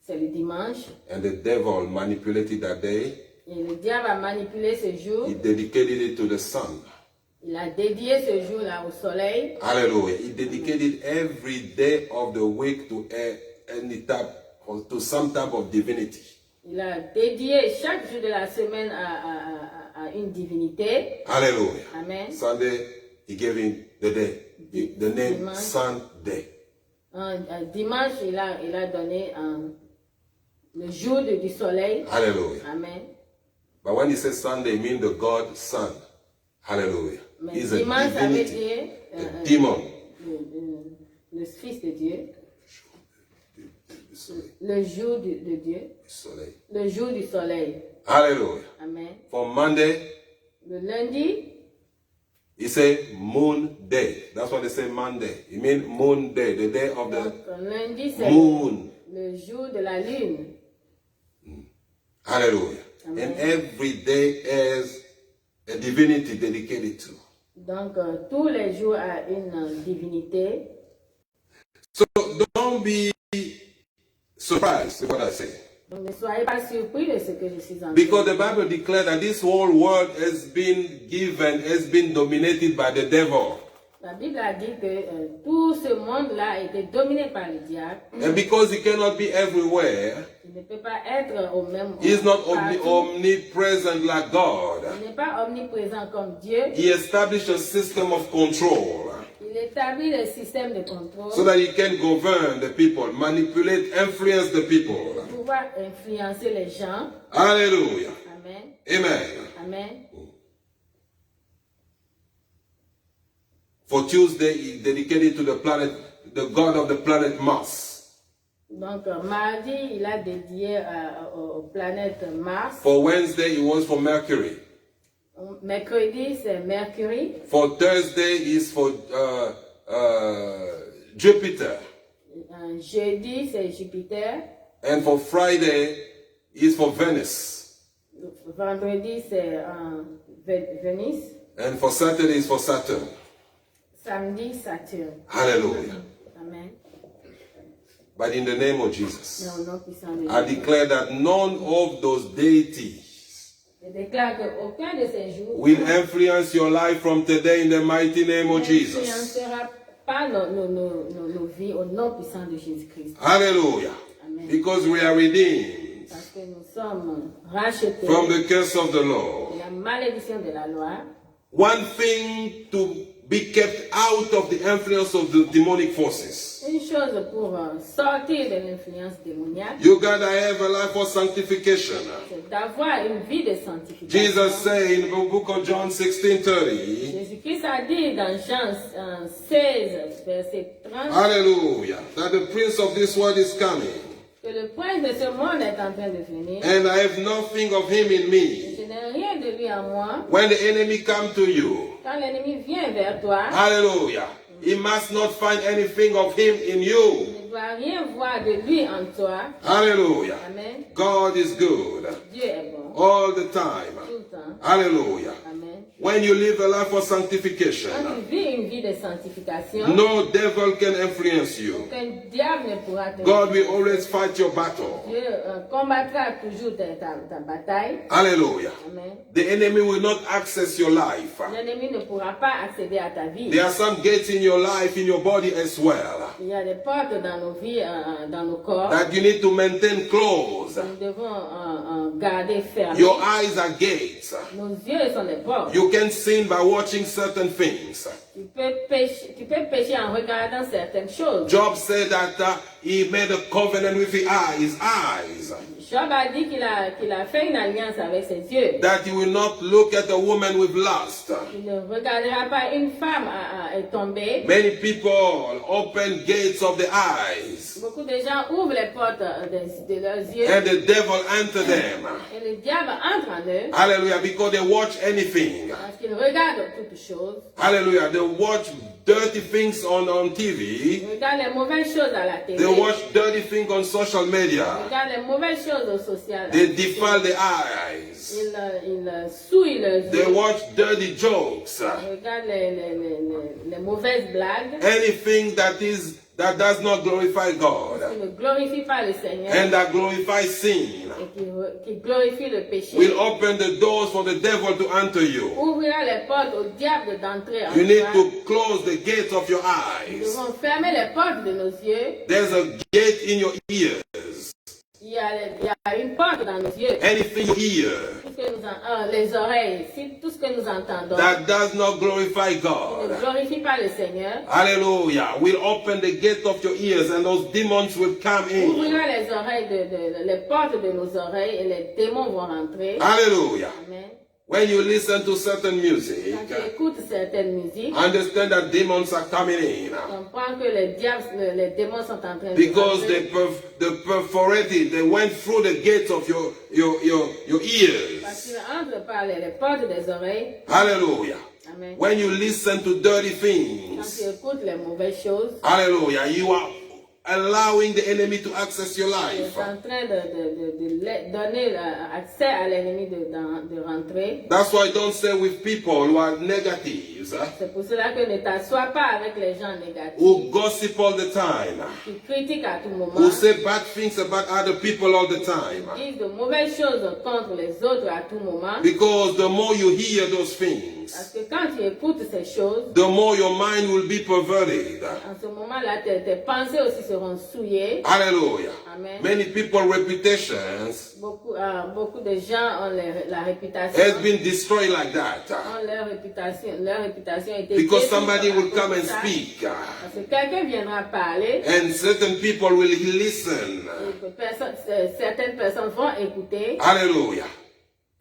C'est le dimanche. And the devil manipulated that day. Et le diable a manipulé ce jour. He dedicated it to the sun. Il a dédié ce jour-là au soleil. Hallelujah. He dedicated every day of the week to any type or to some type of divinity. Il a dédié chaque jour de la semaine à une divinité. Hallelujah. Amen. Sunday, he gave him the day, the name Dimanche. Sunday. Un dimanche, il a donné le jour du soleil. Hallelujah. Amen. But when he says Sunday, he means the God Son. Hallelujah. Mais He's a dimanche, ça veut divinity, dire a demon. le Fils de Dieu. Du soleil. Le jour de Dieu. Du soleil. Le jour du soleil. Hallelujah. Amen. For Monday, Le lundi, he said Moon Day. That's what they say Monday. It means Moon Day, the day of donc the lundi, c'est moon. le jour de la lune. Hallelujah. Amen. And every day has a divinity dedicated to. Donc tous les jours a une divinité. So don't be surprised with what I say. Donc ne soyez pas surpris de ce que je suis en train Because de the dire. Bible declares that this whole world has been dominated by the devil. La Bible a dit que tout ce monde-là a été dominé par le diable. And because he cannot be everywhere, Il ne peut pas être au même he's not partout. omnipresent like God. Il n'est pas omniprésent comme Dieu. He established a system of control Il établit le système de contrôle so that he can govern the people, manipulate, influence the people. pour pouvoir influencer les gens. Hallelujah. Amen. Amen. Amen. For Tuesday, he dedicated to the planet, the God of the planet Mars. Donc mardi, il a dédié aux planètes Mars. For Wednesday, it was for Mercury. Mercredi, c'est Mercure. For Thursday, is for Jupiter. Jeudi, c'est Jupiter. And for Friday, is for Venus. Vendredi, c'est Vénus. And for Saturday, is for Saturn. Samedi, Saturne. Hallelujah. Amen. But in the name of Jesus, Mais au nom puissant de I Jésus. declare that none of those deities Je déclare qu'aucun de ces jours will influence your life from today in the mighty name of Jesus. n'influencera pas nos vies au nom puissant de Jésus-Christ. Hallelujah. Amen. Because we are redeemed Parce que nous sommes rachetés from the curse of the de law. la malédiction de la loi. One thing to be kept out of the influence of the demonic forces. Une chose pour sortir de l'influence démoniaque, You gotta have a life of sanctification. c'est d'avoir une vie de sanctification. Jesus said in the book of John 16:30, Jésus-Christ a dit dans Jean 16, verset 30, hallelujah, that the prince of this world is coming, que le prince de ce monde est en train de venir. and I have nothing of him in me. Je n'ai rien de lui en moi. When the enemy come to you, Quand l'ennemi vient vers toi, hallelujah, he must not find anything of him in you. il ne doit rien voir de lui en toi. Hallelujah. Amen. God is good Dieu est bon all the time. tout le temps. Hallelujah. Amen. When you live a life of sanctification, Quand tu vis une vie de sanctification, no devil can influence you. aucun diable ne pourra te God will always fight your battle. Dieu combattra toujours ta bataille. Hallelujah. Amen. The enemy will not access your life. L'ennemi ne pourra pas accéder à ta vie. There are some gates in your life, in your body as well, Il y a des portes dans nos vies, dans nos corps. that you need to maintain closed. Nous devons garder fermées. Your eyes are gates. Nos yeux sont des portes. You You can sin by watching certain things. Tu peux pécher en regardant certaines choses. Job said that he made a covenant with his eyes. Job a dit qu'il a fait une alliance avec ses yeux. That he will not look at a woman with lust. Il ne regardera pas une femme à tomber. Many people open gates of the eyes. Beaucoup de gens ouvrent les portes de leurs yeux. And the devil enter them. Et le diable entre en eux. Hallelujah. Because they watch anything. Parce qu'ils regardent toutes choses. Hallelujah. They watch dirty things on TV. Ils regardent les mauvaises choses à la télé. They watch dirty things on social media. Ils regardent les mauvaises choses au social. They defile the eyes. Ils souillent leurs They yeux. watch dirty jokes. Ils regardent les mauvaises blagues. Anything that does not glorify God Qui ne glorifient pas le Seigneur. and that glorifies sin Et qui glorifient le péché. will open the doors for the devil to enter you. Ouvrira les portes au diable d'entrer en You need toi. to close the gates of your Nous eyes. devons fermer les portes de nos yeux. There's a gate in your ears. Il y a une porte dans nos yeux. Anything you hear Tout ce que les oreilles, si tout ce que nous entendons that does not glorify ne God, glorifie pas le Seigneur, hallelujah, will open the gate of your ears and those demons will come in. ouvrira les oreilles, les portes de nos oreilles et les démons vont rentrer. Hallelujah. Amen. When you listen to certain music, Quand tu écoutes certaines musiques, understand that demons are coming in. comprends que les démons sont en train de Because rentrer. they perforated, they went through the gates of your Parce ears. qu'ils entrent par les portes des oreilles. Hallelujah. Amen. When you listen to dirty Quand things, tu écoutes les mauvaises choses, hallelujah, you are allowing the enemy to access your tu life. es en train de donner accès à l'ennemi de rentrer. That's why don't stay with people who are negatives, C'est pour cela que ne t'assois pas avec les gens négatifs who gossip all the time, qui critiquent à tout moment, who say bad things about other people all the time. qui disent de mauvaises choses contre les autres à tout moment. Because the more you hear those things, Parce que quand tu écoutes ces choses, the more your mind will be perverted. en ce moment-là, tes pensées aussi seront souillées. Hallelujah. Amen. Many people reputations Beaucoup de gens ont la réputation. has been destroyed like that. Ont leur réputation a été Because détruite somebody à will cause come de and ça. speak. Parce que quelqu'un viendra parler. And certain people will listen. Et certaines personnes vont écouter. Hallelujah.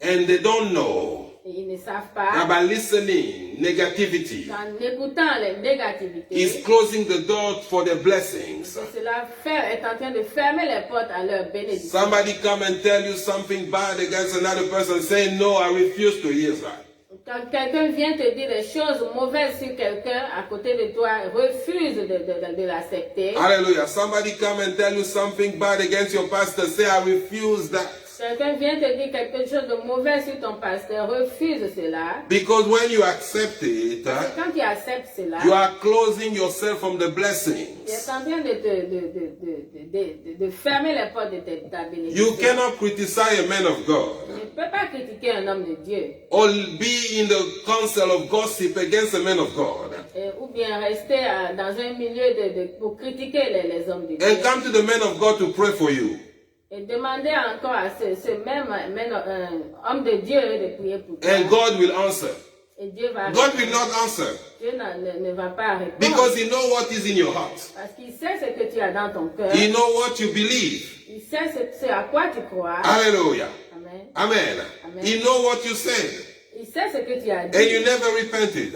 And they don't know Et ils ne savent that pas. by listening, negativity En écoutant les négativités, is closing the door for their blessings. que cela est en train de fermer les portes à leur bénédiction. Somebody come and tell you something bad against another person, say, no, I refuse to hear that. Quand quelqu'un vient te dire des choses mauvaises sur quelqu'un à côté de toi, refuse de l'accepter. Hallelujah. Somebody come and tell you something bad against your pastor, say, I refuse that. Quelqu'un vient te dire quelque chose de mauvais sur ton pasteur, refuse cela. Because when you accept it, Quand tu acceptes cela, you are closing yourself from the tu es blessings. en train de fermer les portes de ta bénédiction. You cannot criticize a man of Tu God ne peux pas critiquer un homme de Dieu. or be in the council of gossip against a man of God Ou bien rester dans un milieu pour critiquer les hommes de Dieu. and come to the man of God to pray for you. Et demander encore à ce même homme de Dieu de prier pour toi. And God will answer. Et Dieu va God répondre. will not answer Dieu ne va pas répondre. because He knows what is in your heart. Parce qu'il sait ce que tu as dans ton cœur. He knows what you believe. Il sait ce à quoi tu crois. Hallelujah. Amen. Amen. Amen. He knows what you said Il sait ce que tu as dit. and you never repented.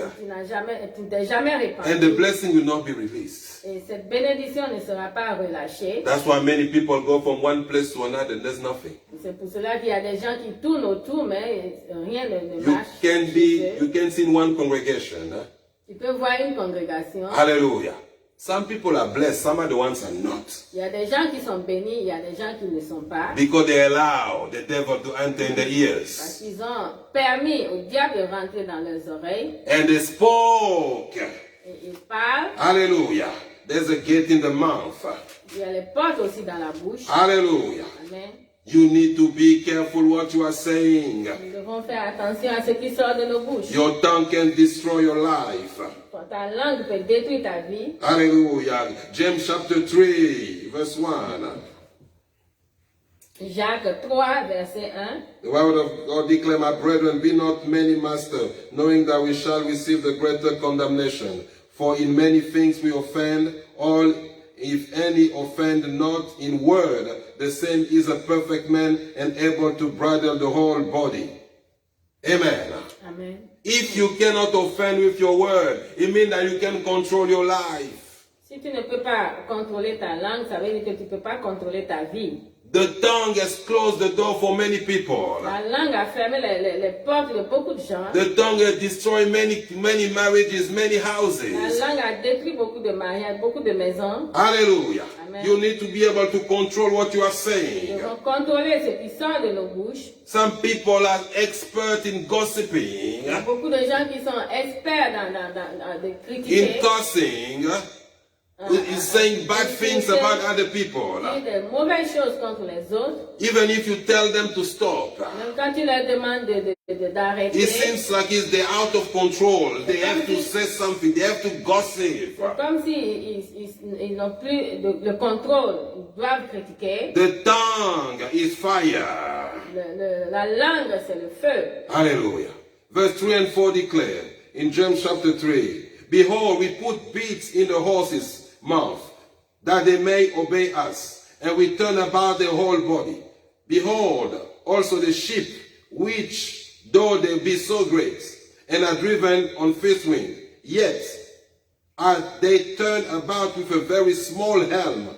Tu t'es jamais And the répandu. blessing will not be released. Et cette bénédiction ne sera pas relâchée. That's why many people go from one place to another and there's nothing. C'est pour cela qu'il y a des gens qui tournent autour, mais rien ne You marche. you can see in one congregation. Tu peux voir une congrégation. Hallelujah. Some people are blessed, some other ones are not. Il y a des gens qui sont bénis, il y a des gens qui ne sont pas. Because they allow the devil to enter in their Parce ears. qu'ils ont permis au diable de rentrer dans leurs oreilles. And they spoke. Et ils parlent. Hallelujah. There's a gate in the mouth. Il y a les portes aussi dans la bouche. Hallelujah. Amen. You need to be careful what you are saying. Nous devons faire attention à ce qui sort de nos bouches. Your tongue can destroy your life. Ta langue peut détruire ta vie. Hallelujah. James chapter 3, verse 1. Jacques 3, verset 1. The word of God declare, my brethren, be not many master, knowing that we shall receive the greater condemnation. For in many things we offend all. If any offend not in word, the same is a perfect man and able to bridle the whole body. Amen. Amen. If you cannot offend with your word, it means that you can control your life. Si tu ne peux pas contrôler ta langue, ça veut dire que tu ne peux pas contrôler ta vie. The tongue has closed the door for many people. La langue a fermé les portes de beaucoup de gens. The tongue has destroyed many marriages, many La houses. langue a détruit beaucoup de mariages, beaucoup de maisons. Hallelujah. Amen. You need to be able to control what you are Nous saying. devons contrôler ce qui sort de nos bouches. Some people are expert in gossiping, Il y a beaucoup de gens qui sont experts dans de in critiquer. cursing, in saying bad things about other people. Dire des mauvaises choses contre les autres. Even if you tell them to stop, Même quand tu leur demandes d'arrêter. it seems like they're out of control. They have to say something. They have to gossip. C'est comme si ils n'ont plus le contrôle. Ils doivent critiquer. The tongue is fire. La langue, c'est le feu. Hallelujah. Verse 3 and 4 declare in James chapter 3, behold, we put bits in the horses' mouth, that they may obey us, and we turn about their whole body. Behold, also the sheep, which, though they be so great, and are driven on fifth wing, yet are they turned about with a very small helm,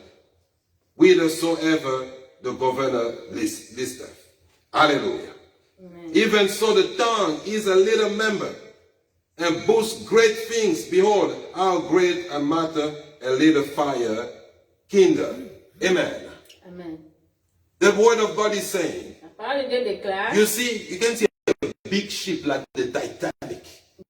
whithersoever the governor listeth. Hallelujah. Amen. Even so the tongue is a little member, and boasts great things. Behold, how great a matter a little fire kindled. Amen. Amen. The word of God is saying, La parole de Dieu déclare. you see, you can see a big ship like the Titanic,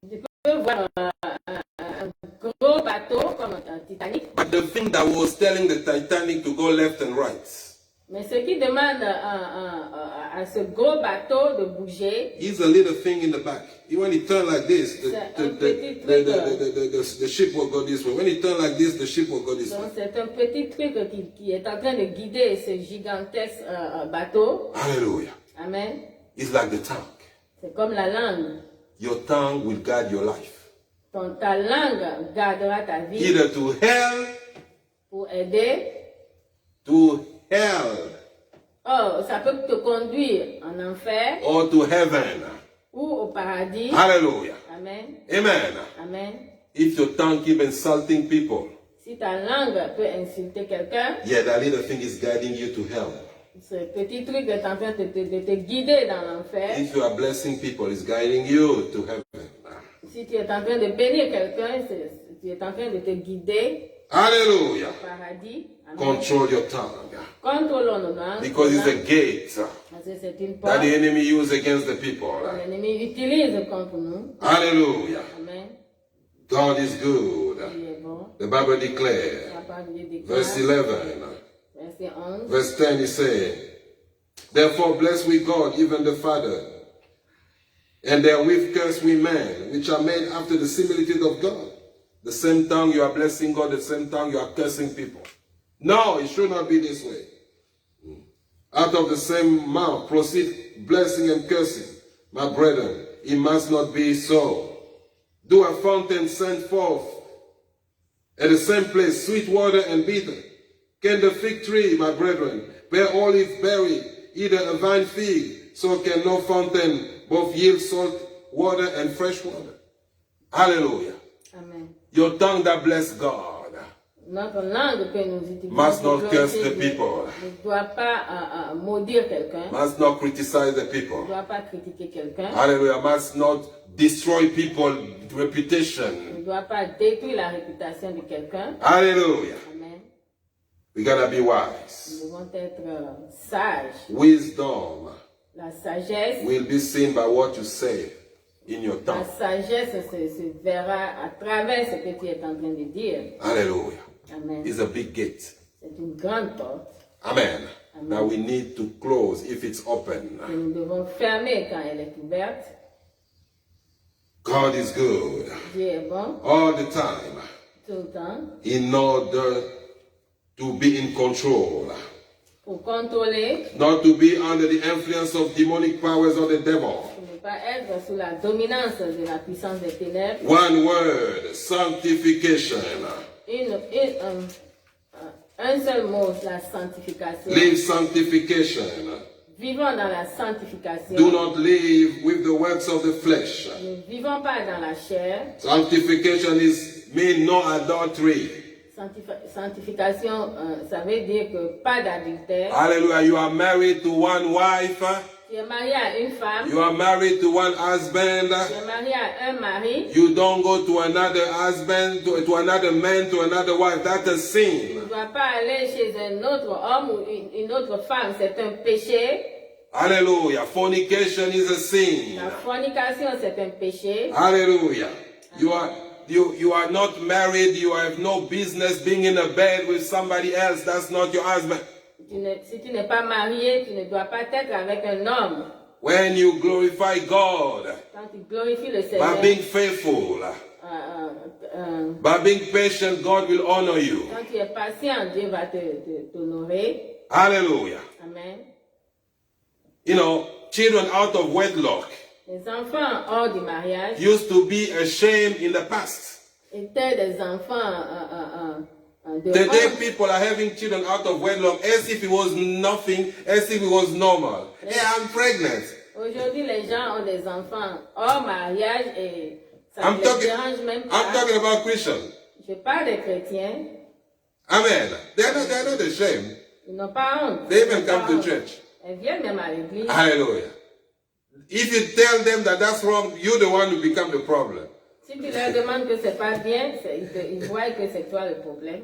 Tu peux voir un gros bateau comme un Titanic. but the thing that was telling the Titanic to go left and right Mais ce qui demande à ce gros bateau de bouger, is a little thing in the back. When it turned like this, the ship will go this way. When it turned like this, the ship will go this way. donc c'est un petit truc qui est en train de guider ce gigantesque bateau. Hallelujah. Amen. It's like the tongue. C'est comme la langue. Your tongue will guide your life. Ta langue gardera ta vie Either to hell, pour aider. to hell, Oh, ça peut te conduire en enfer or to heaven. ou au paradis. Hallelujah. Amen. Amen. Amen. If your tongue keep insulting people, Si ta langue peut insulter quelqu'un, yeah, that little thing is guiding you to hell. ce petit truc est en train de te guider dans l'enfer. If you are blessing people, it's guiding you to heaven. Si tu es en train de bénir quelqu'un, tu es en train de te guider Hallelujah. au paradis. Amen. Control your tongue. Contrôlons nos langues. Because it's a gate Parce que c'est une that porte the enemy uses against the people. que l'ennemi utilise contre nous. Hallelujah. Amen. God is good. Il est bon. The Bible declares, La parole de Dieu déclare. verse 11, Verset 11. verse 10, he said, therefore bless we God, even the Father, and therewith curse we men, which are made after the similitude of God. The same tongue you are blessing God, the same tongue you are cursing people. No, it should not be this way. Out of the same mouth proceed blessing and cursing. My brethren, it must not be so. Do a fountain send forth at the same place sweet water and bitter? Can the fig tree, my brethren, bear olive berry, either a vine fig? So can no fountain both yield salt water and fresh water. Hallelujah. Amen. Your tongue that bless God Notre langue que nous utilisons must not pour curse glorifier the Dieu people, ne doit pas maudire quelqu'un, must not criticize the ne people. doit pas critiquer quelqu'un, Hallelujah. Must not destroy people's reputation. ne doit pas détruire la réputation de quelqu'un. Hallelujah. Amen. We gotta be Nous wise. devons être sages. Wisdom La sagesse, will be seen by what you say in your la tongue. sagesse se verra à travers ce que tu es en train de dire. Hallelujah. Amen. It's a big gate. C'est une grande porte Amen. Amen. That we need to close if it's open. que nous devons fermer quand elle est ouverte. God is good Dieu est bon all the time tout le temps in order to be in control pour contrôler, not to be under the influence of demonic powers or the devil. pour ne pas être sous la dominance de la puissance des ténèbres. One word, sanctification. Un seul mot, la sanctification. Live sanctification. Vivons dans la sanctification. Do not live with the works of the flesh. Ne vivons pas dans la chair. Sanctification mean no adultery. Sanctification, ça veut dire que pas d'adultère. Hallelujah. You are married to one wife. Tu es marié à une femme. You are married to one husband. Tu es marié à un mari. You don't go to another husband, to another man, to another wife. That's a Tu sin. ne dois pas aller chez un autre homme ou une autre femme. C'est un péché. Hallelujah. Fornication is a sin. La fornication, c'est un péché. Hallelujah. You are not married. You have no business being in a bed with somebody else. That's not your husband. Si tu n'es pas marié, tu ne dois pas être avec un homme. When you glorify God Quand tu glorifies le by Seigneur, being faithful, by being patient, God will honor you. quand tu es patient, Dieu va t'honorer. Hallelujah. Amen. You know, children out of wedlock Les enfants hors du mariage used to be ashamed in the past. étaient des enfants de Today, honte. people are having children out of wedlock as if it was nothing, as if it was normal. Hey, I'm pregnant. Aujourd'hui, les gens ont des enfants hors mariage et ça I'm ne les talking, dérange même I'm pas. talking about Christians. Je parle des chrétiens. Amen. They're not ashamed. Ils n'ont pas honte. They Ils even n'ont come pas to honte. church. Elles viennent même à l'église. Hallelujah. If you tell them that that's wrong, you're the one who become the problem. Si tu leur demandes que c'est pas bien, ils voient que c'est toi le problème.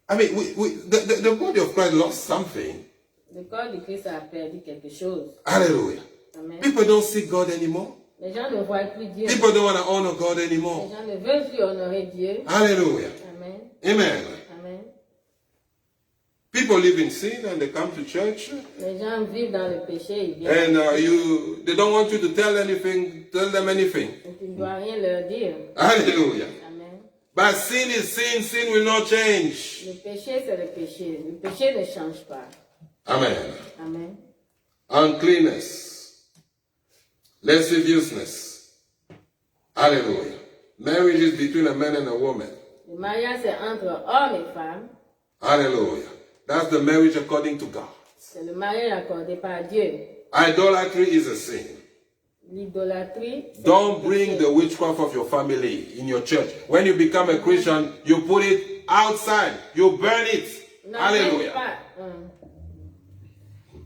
I mean, the body of Christ lost something. Le corps du Christ a perdu quelque chose. Hallelujah. Amen. People don't see God anymore. Les gens ne voient plus Dieu. People don't want to honor God Les anymore. gens ne veulent plus honorer Dieu. Hallelujah. Amen. Amen. Amen. People live in sin and they come to church, Les gens vivent dans le péché, ils viennent. and they don't want you to tell them anything. Et tu ne dois rien leur dire. Hallelujah. Amen. But sin is sin. Sin will not change. Le péché, c'est le péché. Le péché ne change pas. Amen. Amen. Uncleanness, lasciviousness. Hallelujah. Marriage is between a man and a woman. Le mariage, c'est entre hommes et femmes. Hallelujah. That's the marriage according to God. C'est le mariage accordé par Dieu. Idolatry is a sin. L'idolâtrie, c'est Don't le bring péché. the witchcraft of your family in your church. When you become a Christian, you put it outside. You burn it. Hallelujah.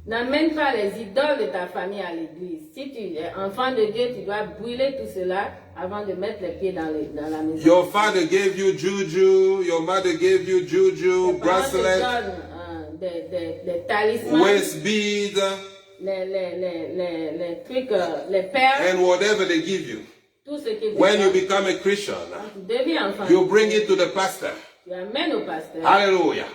N'amène pas les idoles de ta famille à l'église. Si tu es enfant de Dieu, tu dois brûler tout cela avant de mettre les pieds dans la maison. Your father gave you juju. Your mother gave you juju, Tes parents te bracelet, donnent, des talismans, waist bead, les trucs, les perles, and whatever they give you. tout ce qui When you become a Christian, tu deviens enfant. you bring it to the pastor. Tu amènes au pasteur. Hallelujah.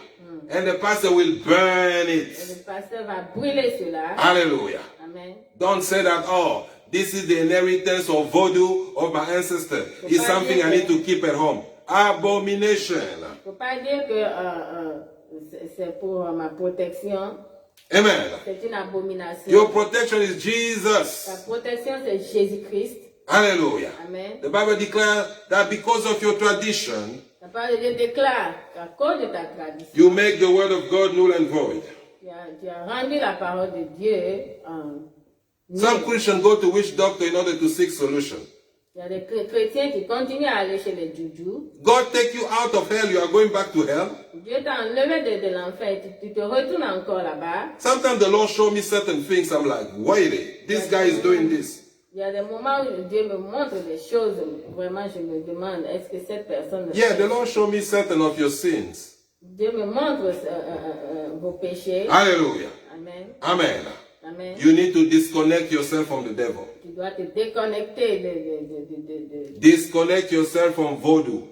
And the pastor will burn Et it. le pasteur va brûler cela. Hallelujah. Amen. Don't say that, oh, this is the inheritance of voodoo of my ancestor. It's something I need to keep at home. Abomination. Il ne faut pas dire que c'est pour ma protection. Amen. C'est une abomination. Your protection is Ta Jesus. protection, c'est Jésus-Christ. Hallelujah. Amen. The Bible declares that because of your tradition, La parole de Dieu déclare qu'à cause de ta tradition, you make the word of God null and void. tu as rendu la parole de Dieu Some nulle. Christians go to witch doctor in order to seek solution. Il y a des chrétiens qui continuent à aller chez les juju. God take you out of hell, you are going back to hell. Dieu t'a enlevé de l'enfer, tu te retournes encore là-bas. Sometimes the Lord show me certain things. I'm like, wait, this guy is doing this. Il y a des moments où Dieu me montre des choses, vraiment je me demande, est-ce que cette personne... Yeah, the Lord show me certain of your sins. Dieu me montre vos péchés. Hallelujah. Amen. Amen. Amen. You need to disconnect yourself from the devil. Tu dois te déconnecter Disconnect yourself from voodoo.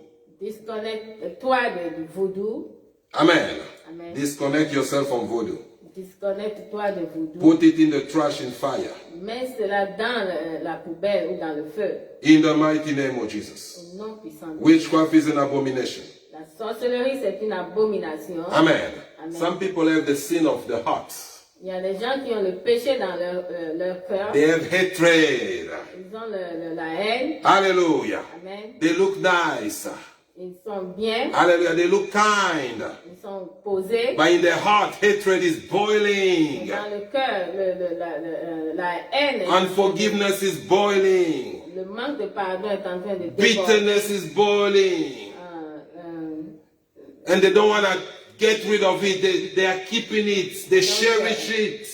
disconnecte-toi du vaudou. Amen. Amen. Disconnect yourself from voodoo. Disconnecte-toi de vaudou. Put it in the trash in fire. Mets cela dans la poubelle ou dans le feu. In the mighty name of Jesus. Au nom puissant de Dieu. Witchcraft is an abomination. La sorcellerie, c'est une abomination. Amen. Amen. Some people have the sin of the heart. Il y a des gens qui ont le péché dans leur cœur. They have hatred. Ils ont la haine. Hallelujah. Amen. They look nice. Ils sont bien. Hallelujah. They look kind. Ils sont posés. But in their heart, hatred is boiling. Dans le cœur, la haine. Unforgiveness is boiling. Le manque de pardon est en train de déborder. Bitterness is boiling. And they don't want to get rid of it. They are keeping it. They cherish it.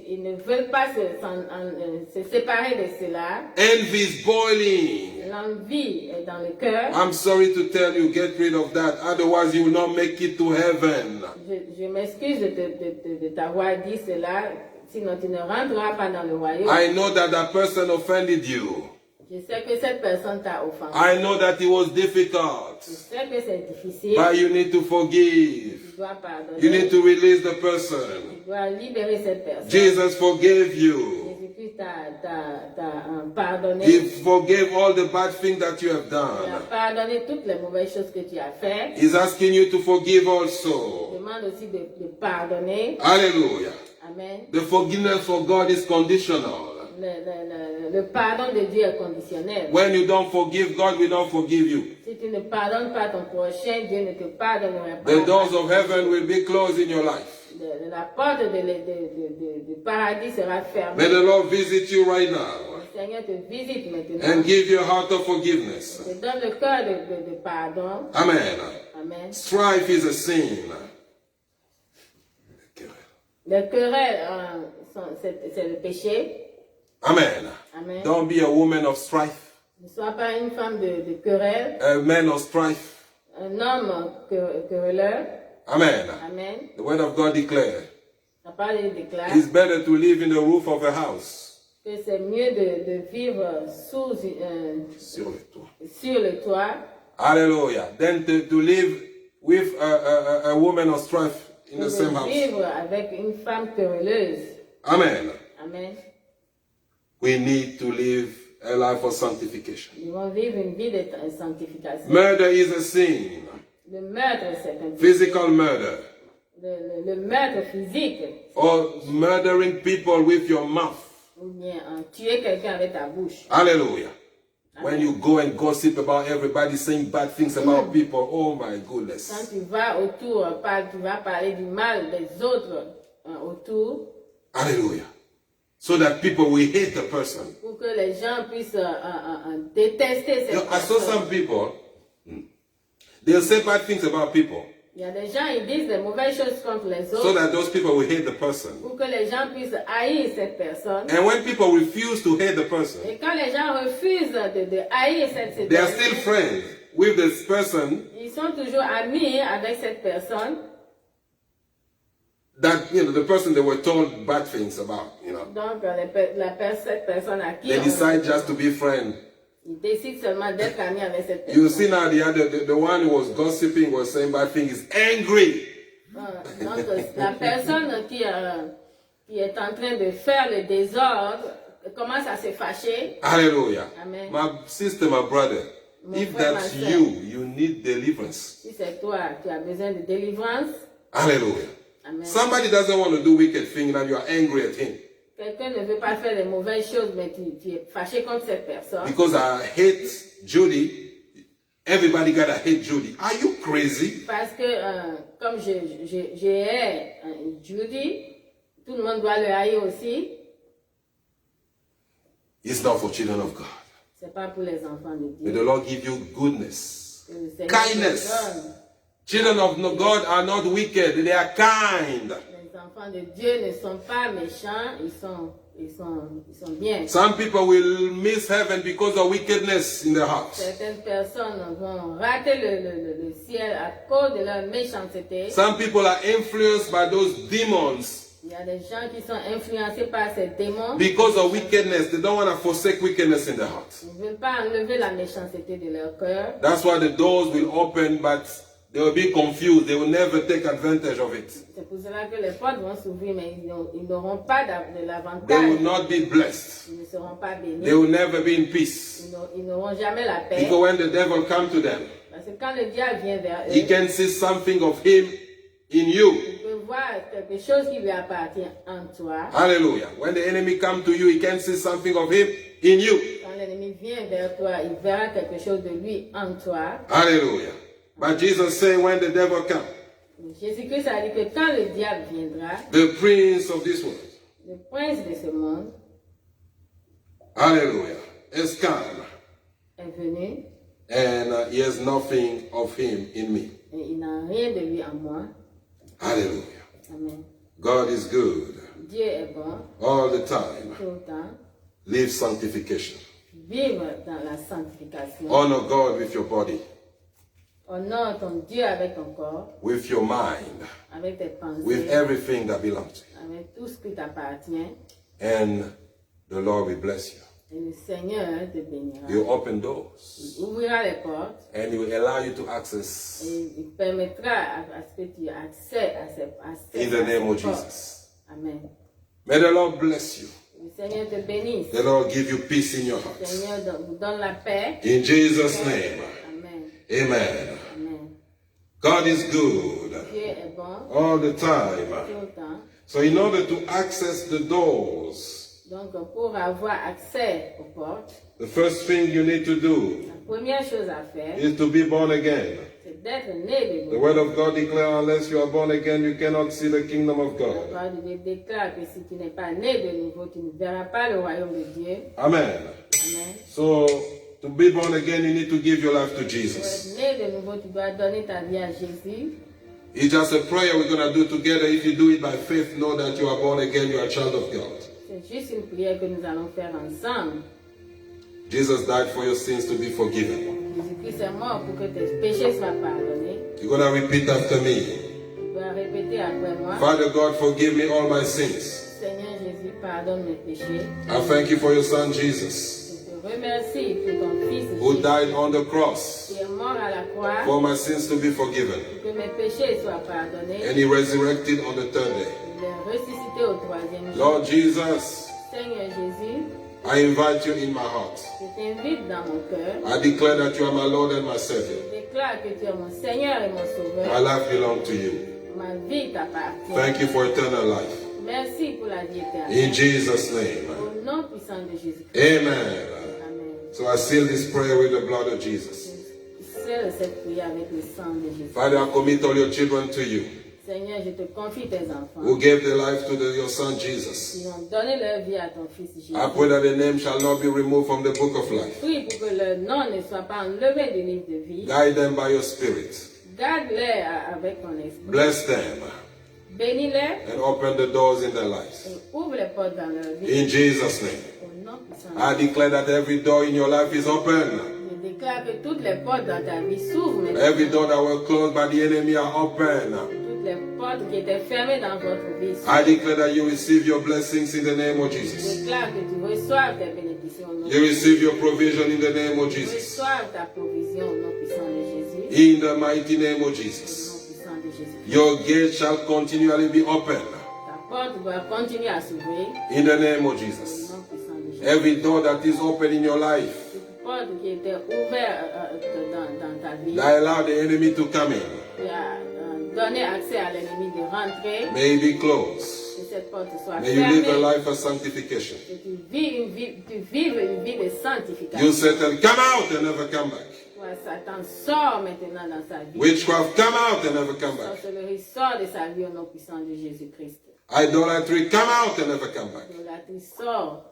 Ils ne veulent pas se séparer de cela. Envy is boiling. L'envie est dans le cœur. I'm sorry to tell you, get rid of that. Otherwise, you will not make it to heaven. Je m'excuse de t'avoir dit cela. Sinon, tu ne rentreras pas dans le royaume. I know that that person offended you. Je sais que cette personne t'a offensé. I know that it was difficult. Je sais que c'est difficile. But you need to forgive. Tu dois pardonner. You need to release the person. Tu dois libérer cette personne. Jesus forgave you. Jésus-Christ t'a pardonné. He forgave all the bad things that you have Il a done. pardonné toutes les mauvaises choses que tu as faites. He's asking you to forgive also. Demande aussi de pardonner. Hallelujah. Amen. The forgiveness for God is conditional. Le pardon de Dieu est conditionnel. When you don't forgive God, we don't forgive you. Si tu ne pardonnes pas ton prochain, Dieu ne te pardonnera pas. The doors of heaven will be closed in your life. La porte du paradis sera fermée. May the Lord visit you right now Le Seigneur te visite maintenant. and give you a heart of forgiveness. Te donne le cœur de pardon. Amen. Amen. Strife is a sin. Les querelles, c'est le péché. Amen. Amen. Don't be a woman of strife, Ne sois pas une femme de querelle, a man of strife. un homme querelleur. Amen. Amen. The word of God declares La parole déclare it's better to live in the roof of a house que c'est mieux de vivre sur le toit. sur le toit Hallelujah. Than to live with a woman of strife in que the same de house. vivre avec une femme querelleuse. Amen. Amen. We need to live a life of sanctification. Nous devons vivre une vie de sanctification. Murder is a sin. Le meurtre, c'est un péché. Physical murder. Le meurtre physique, Or murdering people with your mouth. ou bien tuer quelqu'un avec ta bouche. Hallelujah. When you go and gossip about everybody, saying bad things about people, oh my Quand goodness. tu vas autour, tu vas parler du mal des autres autour, Hallelujah. So that people will hate the person. pour que les gens puissent détester You know, cette I saw personne. some people, they'll say bad things about people Il y a des gens, ils disent des mauvaises choses contre les so autres, that those people will hate the person. pour que les gens puissent haïr cette personne. And when people refuse to hate the person, Et quand les gens refusent de haïr cette they are still personne, friends with this person ils sont toujours amis avec cette personne. that, you know, the person they were told bad things about, you know. Donc, cette personne à qui They decide just to be friends. ils décident seulement d'être amis avec cette You personne. see now the one who was gossiping, was saying bad things, is angry. Donc, la personne qui est en train de faire le désordre commence à se fâcher. Hallelujah. Amen. My sister, my brother, Mon if frère, that's ma sœur. you need deliverance. Si c'est toi, tu as besoin de délivrance. Hallelujah. Amen. Somebody doesn't want to do wicked things and you are angry at him. Quelqu'un ne veut pas faire de mauvaises choses, mais tu es fâché contre cette personne. Because I hate Judy, everybody gotta hate Judy. Are you crazy? Parce que, comme je hais Judy, tout le monde doit le haïr aussi. It's not for children of God. C'est pas pour les enfants de May Dieu. the Lord give you goodness. Que le Seigneur Kindness. te donne. Children of God are not wicked, they are kind. Les enfants de Dieu ne sont pas méchants, ils sont bien. Some people will miss heaven because of wickedness in their hearts. Certaines personnes vont rater le ciel à cause de leur méchanceté. Some people are influenced by those demons Il y a des gens qui sont influencés par ces démons. because of wickedness. They don't want to forsake wickedness in their hearts. Ils ne veulent pas enlever la méchanceté de leur cœur. That's why the doors will open, but they will be confused. They will never take advantage of it. C'est pour cela que les portes vont s'ouvrir, mais ils n'auront pas de They will l'avantage. not be blessed. Ils ne seront pas They bénis. will never be in peace. Ils n'auront jamais la paix. Because when the devil comes to them, Parce que quand le diable vient vers eux, he can see something of him in you. il peut voir quelque chose qui lui appartient en toi. Hallelujah. When the enemy comes to you, he can see something of him in you. Quand l'ennemi vient vers toi, il verra quelque chose de lui en toi. Hallelujah. But Jesus said, when the devil comes, Jésus-Christ a dit que quand le diable viendra, the prince of this world, le prince de ce monde hallelujah, has come, est venu and he has nothing of him in me. et il n'a rien de lui en moi. Hallelujah. Amen. God is good Dieu est bon all the time. tout le temps. Live sanctification. Vivre dans la sanctification. Honor God with your body, Honore ton Dieu avec ton corps, with your mind, avec tes pensées, with everything that belongs to you. avec tout ce qui t'appartient. And the Lord will bless you. Et le Seigneur te bénira. He will open doors, Il ouvrira les portes and he will allow you to access et il permettra à ce que tu aies accès à ces in the name of portes. Jesus. Amen. May the Lord bless you. Le Seigneur te bénisse. The Lord give you peace in your Le heart. Seigneur vous donne la paix. In Jesus' name. Amen. Amen. Amen. God is good Dieu est bon all the time. tout le temps. So in order to access the doors, Donc, pour avoir accès aux portes, the first thing you need to do la première chose à faire, is to be born again. c'est d'être né de The nouveau. word of God declares, unless you are born again, you cannot see the kingdom of La God. parole de Dieu déclare que si tu n'es pas né de nouveau, tu ne verras pas le royaume de Dieu. Amen. Amen. So to be born again, you need to give your life to Pour Jesus. être né de nouveau, tu dois donner ta vie à Jésus. It's just a prayer we're going to do together. If you do it by faith, know that you are born again, you are a child of God. C'est juste une prière que nous allons faire ensemble. Jesus died for your sins to be forgiven. Jésus-Christ est mort pour que tes péchés soient pardonnés. You're going to repeat after me. Tu dois répéter après moi. Father God, forgive me all my sins. Seigneur Jésus, pardonne mes péchés. I thank you for your son Jesus, Je te remercie pour ton Fils who Jésus died on the cross qui est mort à la croix for my sins to be forgiven. pour que mes péchés soient pardonnés. And he resurrected on the third day. Il est ressuscité au troisième jour. Lord Jesus, Seigneur Jésus, I invite you in my heart. je t'invite dans mon cœur. I declare that you are my Lord and my Je Savior. déclare que tu es mon Seigneur et mon My Sauveur. life belongs to you. Ma vie t'appartient. Thank you for eternal life. Merci pour la vie éternelle. In Jesus' name. Au nom puissant de Jésus-Christ. Amen. Amen. So I seal this prayer with the blood of Jesus. Je scelle cette prière avec le sang de Jésus. Father, I commit all your children to you, Seigneur, je te confie tes enfants. who gave their life to your son Qui Jesus. ont donné leur vie à ton Fils Jésus. I pray that the name shall not be removed from the book of life. Prie pour que leur nom ne soit pas enlevé du livre de vie. Guide them by your spirit. Garde-les avec ton esprit. Bless them Bénis-les and open the doors in their lives. et ouvre les portes dans leur vie. In Jesus' name. Au nom puissant de I declare that every door in your life is open. Je déclare que toutes les portes dans ta vie s'ouvrent maintenant. Every door that were closed by the enemy are open. Toutes les portes qui étaient fermées dans votre vie I s'ouvrent. declare that you receive your blessings in the name of Je Jesus. déclare que tu reçois tes bénédictions au nom de You Jésus. receive your provision in the name of Tu Jesus. reçois ta provision au nom puissant de Jésus. In the mighty name of Au Jesus. nom puissant de Jésus. Your gate shall continually be open. Ta porte doit continuer à s'ouvrir In the name of au Jesus. nom puissant de Jésus. Every door that is open in your life, Toute porte qui était ouverte dans ta vie, that allow the enemy to come in, qui a donné accès à l'ennemi de rentrer, may be closed. que cette porte soit May you live a fermée, life of sanctification. que tu vives une vie de sanctification. You Satan, come out and never come back. Toi, Satan, sort maintenant dans sa vie. Witchcraft, come out and never come back. Sorcellerie, sort de sa vie au nom puissant de Jésus-Christ. Idolatry, come out and never come back. Idolâtrie, sort.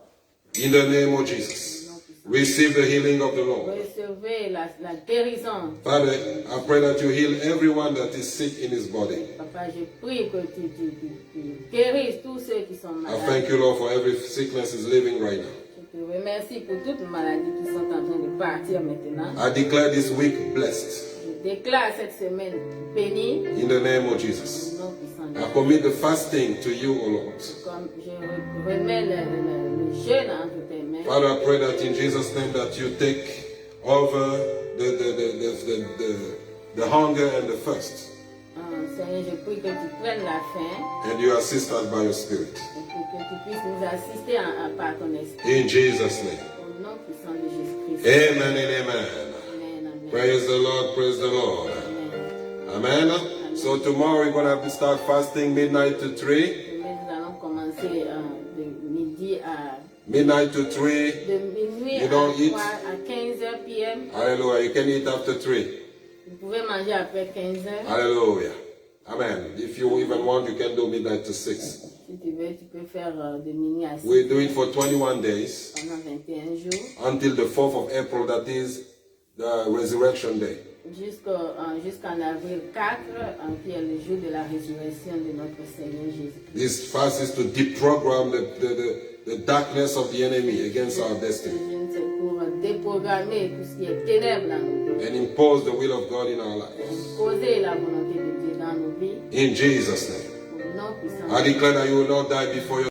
In the name of Jesus. Receive the healing of the Lord. Recevez la guérison. Father, I pray that you heal everyone that is sick in his body. Papa, je prie que tu guérisses tous ceux qui sont I malades. thank you, Lord, for every sickness is living right now. Je te remercie pour toutes les maladies qui sont en train de partir maintenant. I declare this week blessed. Je déclare cette semaine bénie In the name of Jesus. au nom puissant de I Jésus. commit the fasting to you, O Lord. Comme je remets le jeûne entre tes mains. Father, I pray that in Jesus' name that you take over the hunger and the thirst, Seigneur, je prie que tu prennes la faim and you assist us by your Spirit. et pour que tu puisses nous assister par ton esprit. In Jesus' name. Au nom puissant de Jésus-Christ. Amen and amen. Amen, amen. Praise the Lord, praise the Lord. Amen. Amen. So tomorrow we're going to start fasting midnight to 3. Demain, nous allons commencer de midi à Midnight to 3. de minuit You don't eat? à 15h p.m. Hallelujah. You can eat after 3. Vous pouvez manger après 15h. Hallelujah. Amen. If you even want, you can do midnight to 6. Si tu veux, tu peux faire de minuit à 6 We do it for 21 days pendant 21 jours until the 4th of April, that is the resurrection day. jusqu'en avril 4, qui est le jour de la résurrection de notre Seigneur Jésus-Christ. This fast is to deprogram the darkness of the enemy against our destiny C'est pour déprogrammer tout ce qui est ténèbres dans nos vies, and impose the will of God in our lives. poser la volonté de Dieu dans nos vies, In Jesus' name. au nom puissant. I declare that you will not die before your